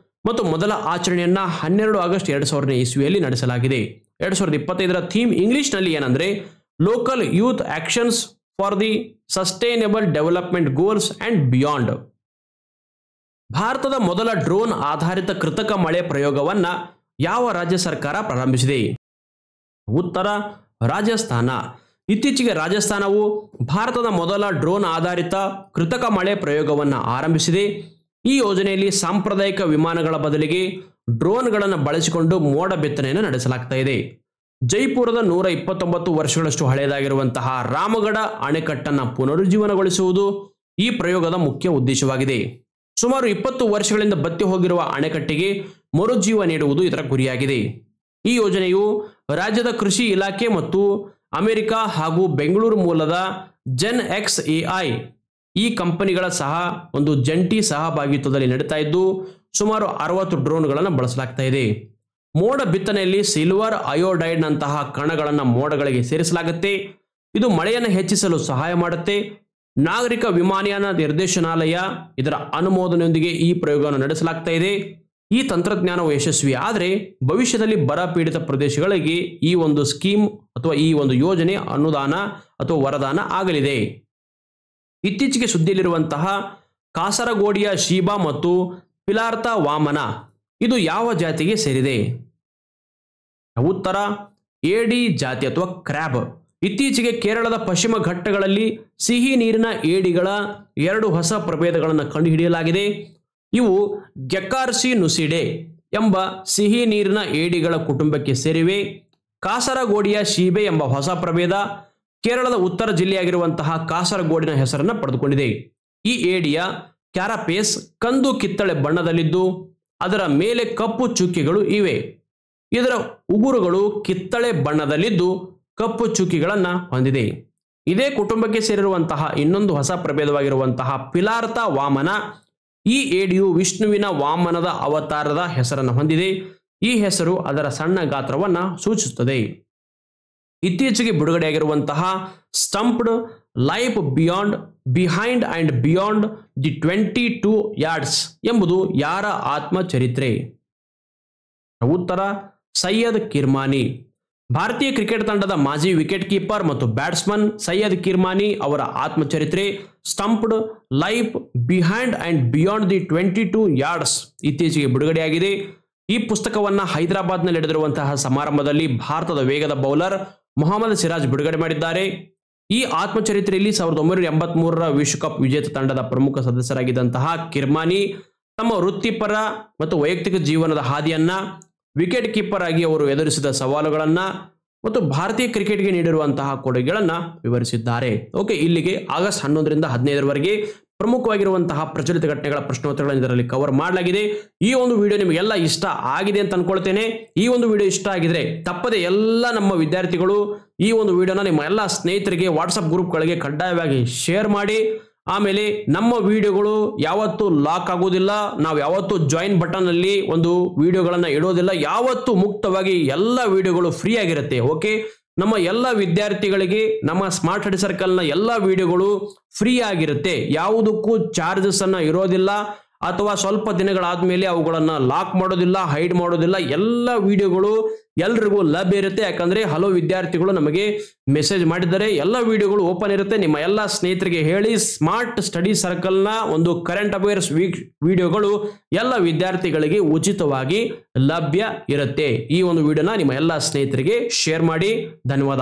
ಮತ್ತು ಮೊದಲ ಆಚರಣೆಯನ್ನು 12 ಆಗಸ್ಟ್ 2000ನೇ ಇಸ್ವಿಯಲ್ಲಿ ನಡೆಸಲಾಗಿದೆ. 2025ರ ಥೀಮ್ ಇಂಗ್ಲಿಷ್ನಲ್ಲಿ ಏನಂದ್ರೆ local youth actions for the sustainable development goals and beyond. ಭಾರತದ ಮೊದಲ ಡ್ರೋನ್ ಆಧಾರಿತ ಕೃತಕ ಮಳೆ ಪ್ರಯೋಗವನ್ನು ಯಾವ ರಾಜ್ಯ ಸರ್ಕಾರ ಪ್ರಾರಂಭಿಸಿದೆ? ಉತ್ತರ ರಾಜಸ್ಥಾನ. ಇತ್ತೀಚೆಗೆ ರಾಜಸ್ಥಾನವು ಭಾರತದ ಮೊದಲ ಡ್ರೋನ್ ಆಧಾರಿತ ಕೃತಕ ಮಳೆ ಪ್ರಯೋಗವನ್ನು ಆರಂಭಿಸಿದೆ. ಈ ಯೋಜನೆಯಲ್ಲಿ ಸಾಂಪ್ರದಾಯಿಕ ವಿಮಾನಗಳ ಬದಲಿಗೆ ಡ್ರೋನ್ಗಳನ್ನು ಬಳಸಿಕೊಂಡು ಮೋಡ ಬಿತ್ತನೆಯನ್ನು ನಡೆಸಲಾಗ್ತಾ ಇದೆ. ಜೈಪುರದ 129 ವರ್ಷಗಳಷ್ಟು ಹಳೆಯದಾಗಿರುವಂತಹ ರಾಮಗಢ ಅಣೆಕಟ್ಟನ್ನು ಪುನರುಜ್ಜೀವನಗೊಳಿಸುವುದು ಈ ಪ್ರಯೋಗದ ಮುಖ್ಯ ಉದ್ದೇಶವಾಗಿದೆ. ಸುಮಾರು 20 ವರ್ಷಗಳಿಂದ ಬತ್ತಿ ಹೋಗಿರುವ ಅಣೆಕಟ್ಟಿಗೆ ಮರುಜೀವ ನೀಡುವುದು ಇದರ ಗುರಿಯಾಗಿದೆ. ಈ ಯೋಜನೆಯು ರಾಜ್ಯದ ಕೃಷಿ ಇಲಾಖೆ ಮತ್ತು ಅಮೆರಿಕ ಹಾಗೂ ಬೆಂಗಳೂರು ಮೂಲದ JenXAI ಈ ಕಂಪನಿಗಳ ಸಹ ಒಂದು ಜಂಟಿ ಸಹಭಾಗಿತ್ವದಲ್ಲಿ ನಡೀತಾ ಇದ್ದು ಸುಮಾರು 60 ಡ್ರೋನ್ಗಳನ್ನು ಬಳಸಲಾಗ್ತಾ ಇದೆ. ಮೋಡ ಬಿತ್ತನೆಯಲ್ಲಿ ಸಿಲ್ವರ್ ಅಯೋಡೈಡ್ ನಂತಹ ಕಣಗಳನ್ನು ಮೋಡಗಳಿಗೆ ಸೇರಿಸಲಾಗುತ್ತೆ. ಇದು ಮಳೆಯನ್ನು ಹೆಚ್ಚಿಸಲು ಸಹಾಯ ಮಾಡುತ್ತೆ. ನಾಗರಿಕ ವಿಮಾನಯಾನ ನಿರ್ದೇಶನಾಲಯ ಇದರ ಅನುಮೋದನೆಯೊಂದಿಗೆ ಈ ಪ್ರಯೋಗವನ್ನು ನಡೆಸಲಾಗ್ತಾ ಇದೆ. ಈ ತಂತ್ರಜ್ಞಾನವು ಯಶಸ್ವಿ ಆದರೆ ಭವಿಷ್ಯದಲ್ಲಿ ಬರ ಪೀಡಿತ ಪ್ರದೇಶಗಳಿಗೆ ಈ ಒಂದು ಸ್ಕೀಮ್ ಅಥವಾ ಈ ಒಂದು ಯೋಜನೆ ಅನುದಾನ ಅಥವಾ ವರದಾನ ಆಗಲಿದೆ. ಇತ್ತೀಚೆಗೆ ಸುದ್ದಿಯಲ್ಲಿರುವಂತಹ ಕಾಸರಗೋಡಿಯ ಶೀಬಾ ಮತ್ತು ಪಿಲಾರ್ಥ ವಾಮನ ಇದು ಯಾವ ಜಾತಿಗೆ ಸೇರಿದೆ? ಉತ್ತರ ಏಡಿ ಜಾತಿ ಅಥವಾ ಕ್ರ್ಯಾಬ್. ಇತ್ತೀಚೆಗೆ ಕೇರಳದ ಪಶ್ಚಿಮ ಘಟ್ಟಗಳಲ್ಲಿ ಸಿಹಿ ನೀರಿನ ಏಡಿಗಳ 2 ಹೊಸ ಪ್ರಭೇದಗಳನ್ನು ಕಂಡುಹಿಡಿಯಲಾಗಿದೆ. ಇವು ಗೆಕ್ಕಾರ್ಸಿನುಸಿಡೆ ಎಂಬ ಸಿಹಿ ನೀರಿನ ಏಡಿಗಳ ಕುಟುಂಬಕ್ಕೆ ಸೇರಿವೆ. ಕಾಸರಗೋಡಿಯ ಶೀಬೆ ಎಂಬ ಹೊಸ ಪ್ರಭೇದ ಕೇರಳದ ಉತ್ತರ ಜಿಲ್ಲೆಯಾಗಿರುವಂತಹ ಕಾಸರಗೋಡಿನ ಹೆಸರನ್ನು ಪಡೆದುಕೊಂಡಿದೆ. ಈ ಏಡಿಯ ಕ್ಯಾರಪೇಸ್ ಕಂದು ಕಿತ್ತಳೆ ಬಣ್ಣದಲ್ಲಿದ್ದು ಅದರ ಮೇಲೆ ಕಪ್ಪು ಚುಕ್ಕಿಗಳು ಇವೆ. ಇದರ ಉಗುರುಗಳು ಕಿತ್ತಳೆ ಬಣ್ಣದಲ್ಲಿದ್ದು ಕಪ್ಪು ಚುಕ್ಕಿಗಳನ್ನು ಹೊಂದಿದೆ. ಇದೇ ಕುಟುಂಬಕ್ಕೆ ಸೇರಿರುವಂತಹ ಇನ್ನೊಂದು ಹೊಸ ಪ್ರಭೇದವಾಗಿರುವಂತಹ ಪಿಲಾರ್ಥ ವಾಮನ. ಈ ಏಡಿಯು ವಿಷ್ಣುವಿನ ವಾಮನದ ಅವತಾರದ ಹೆಸರನ್ನು ಹೊಂದಿದೆ. ಈ ಹೆಸರು ಅದರ ಸಣ್ಣ ಗಾತ್ರವನ್ನು ಸೂಚಿಸುತ್ತದೆ. ಇತ್ತೀಚೆಗೆ ಬಿಡುಗಡೆಯಾಗಿರುವಂತಹ Stumped Life Behind and Beyond the 22 Yards ಎಂಬುದು ಯಾರ ಆತ್ಮಚರಿತ್ರೆ? ಉತ್ತರ ಸೈಯದ್ ಕಿರ್ಮಾನಿ. ಭಾರತೀಯ ಕ್ರಿಕೆಟ್ ತಂಡದ ಮಾಜಿ ವಿಕೆಟ್ ಕೀಪರ್ ಮತ್ತು ಬ್ಯಾಟ್ಸ್ಮನ್ ಸೈಯದ್ ಕಿರ್ಮಾನಿ ಅವರ ಆತ್ಮಚರಿತ್ರೆ Stumped Life Behind and Beyond the 22 Yards ಇತ್ತೀಚೆಗೆ ಬಿಡುಗಡೆಯಾಗಿದೆ. ಈ ಪುಸ್ತಕವನ್ನು ಹೈದರಾಬಾದ್ನಲ್ಲಿ ನಡೆದಿರುವಂತಹ ಸಮಾರಂಭದಲ್ಲಿ ಭಾರತದ ವೇಗದ ಬೌಲರ್ ಮೊಹಮ್ಮದ್ ಸಿರಾಜ್ ಬಿಡುಗಡೆ ಮಾಡಿದ್ದಾರೆ. ಈ ಆತ್ಮಚರಿತ್ರೆಯಲ್ಲಿ 1983ರ ವಿಶ್ವಕಪ್ ವಿಜೇತ ತಂಡದ ಪ್ರಮುಖ ಸದಸ್ಯರಾಗಿದ್ದಂತಹ ಕಿರ್ಮಾನಿ ತಮ್ಮ ವೃತ್ತಿಪರ ಮತ್ತು ವೈಯಕ್ತಿಕ ಜೀವನದ ಹಾದಿಯನ್ನ, ವಿಕೆಟ್ ಕೀಪರ್ ಆಗಿ ಅವರು ಎದುರಿಸಿದ ಸವಾಲುಗಳನ್ನು ಮತ್ತು ಭಾರತೀಯ ಕ್ರಿಕೆಟ್ಗೆ ನೀಡಿರುವಂತಹ ಕೊಡುಗೆಗಳನ್ನು ವಿವರಿಸಿದ್ದಾರೆ. ಓಕೆ, ಇಲ್ಲಿಗೆ ಆಗಸ್ಟ್ 11ರಿಂದ 15ರವರೆಗೆ ಪ್ರಮುಖವಾಗಿರುವಂತಹ ಪ್ರಚಲಿತ ಘಟನೆಗಳ ಪ್ರಶ್ನೋತ್ತರಗಳನ್ನು ಇದರಲ್ಲಿ ಕವರ್ ಮಾಡಲಾಗಿದೆ. ಈ ಒಂದು ವಿಡಿಯೋ ನಿಮಗೆಲ್ಲ ಇಷ್ಟ ಆಗಿದೆ ಅಂತ ಅನ್ಕೊಳ್ತೇನೆ. ಈ ಒಂದು ವಿಡಿಯೋ ಇಷ್ಟ ಆಗಿದ್ರೆ ತಪ್ಪದೆ ಎಲ್ಲ ನಮ್ಮ ವಿದ್ಯಾರ್ಥಿಗಳು ಈ ಒಂದು ವಿಡಿಯೋನ ನಿಮ್ಮ ಎಲ್ಲ ಸ್ನೇಹಿತರಿಗೆ ವಾಟ್ಸಪ್ ಗ್ರೂಪ್ಗಳಿಗೆ ಕಡ್ಡಾಯವಾಗಿ ಶೇರ್ ಮಾಡಿ. ಆಮೇಲೆ ನಮ್ಮ ವಿಡಿಯೋಗಳು ಯಾವತ್ತೂ ಲಾಕ್ ಆಗೋದಿಲ್ಲ. ನಾವು ಯಾವತ್ತೂ ಜಾಯಿನ್ ಬಟನ್ ಅಲ್ಲಿ ಒಂದು ವಿಡಿಯೋಗಳನ್ನು ಇಡೋದಿಲ್ಲ. ಯಾವತ್ತೂ ಮುಕ್ತವಾಗಿ ಎಲ್ಲ ವಿಡಿಯೋಗಳು ಫ್ರೀ ಆಗಿರುತ್ತೆ. ಓಕೆ, ನಮ್ಮ ಎಲ್ಲ ವಿದ್ಯಾರ್ಥಿಗಳಿಗೆ ನಮ್ಮ ಸ್ಮಾರ್ಟ್ ಸ್ಟಡಿ ಸರ್ಕಲ್ನ ಎಲ್ಲ ವಿಡಿಯೋಗಳು ಫ್ರೀ ಆಗಿರುತ್ತೆ. ಯಾವುದಕ್ಕೂ ಚಾರ್ಜಸ್ ಅನ್ನ ಇರೋದಿಲ್ಲ ಅಥವಾ ಸ್ವಲ್ಪ ದಿನಗಳಾದ್ಮೇಲೆ ಅವುಗಳನ್ನು ಲಾಕ್ ಮಾಡೋದಿಲ್ಲ, ಹೈಡ್ ಮಾಡೋದಿಲ್ಲ. ಎಲ್ಲ ವಿಡಿಯೋಗಳು ಎಲ್ರಿಗೂ ಲಭ್ಯ ಇರುತ್ತೆ. ಯಾಕಂದ್ರೆ ಹಲವು ವಿದ್ಯಾರ್ಥಿಗಳು ನಮಗೆ ಮೆಸೇಜ್ ಮಾಡಿದ್ದಾರೆ. ಎಲ್ಲ ವಿಡಿಯೋಗಳು ಓಪನ್ ಇರುತ್ತೆ. ನಿಮ್ಮ ಎಲ್ಲ ಸ್ನೇಹಿತರಿಗೆ ಹೇಳಿ, ಸ್ಮಾರ್ಟ್ ಸ್ಟಡಿ ಸರ್ಕಲ್ನ ಒಂದು ಕರೆಂಟ್ ಅಫೇರ್ಸ್ ವಿಡಿಯೋಗಳು ಎಲ್ಲ ವಿದ್ಯಾರ್ಥಿಗಳಿಗೆ ಉಚಿತವಾಗಿ ಲಭ್ಯ ಇರುತ್ತೆ. ಈ ಒಂದು ವಿಡಿಯೋನ ನಿಮ್ಮ ಎಲ್ಲ ಸ್ನೇಹಿತರಿಗೆ ಶೇರ್ ಮಾಡಿ. ಧನ್ಯವಾದ.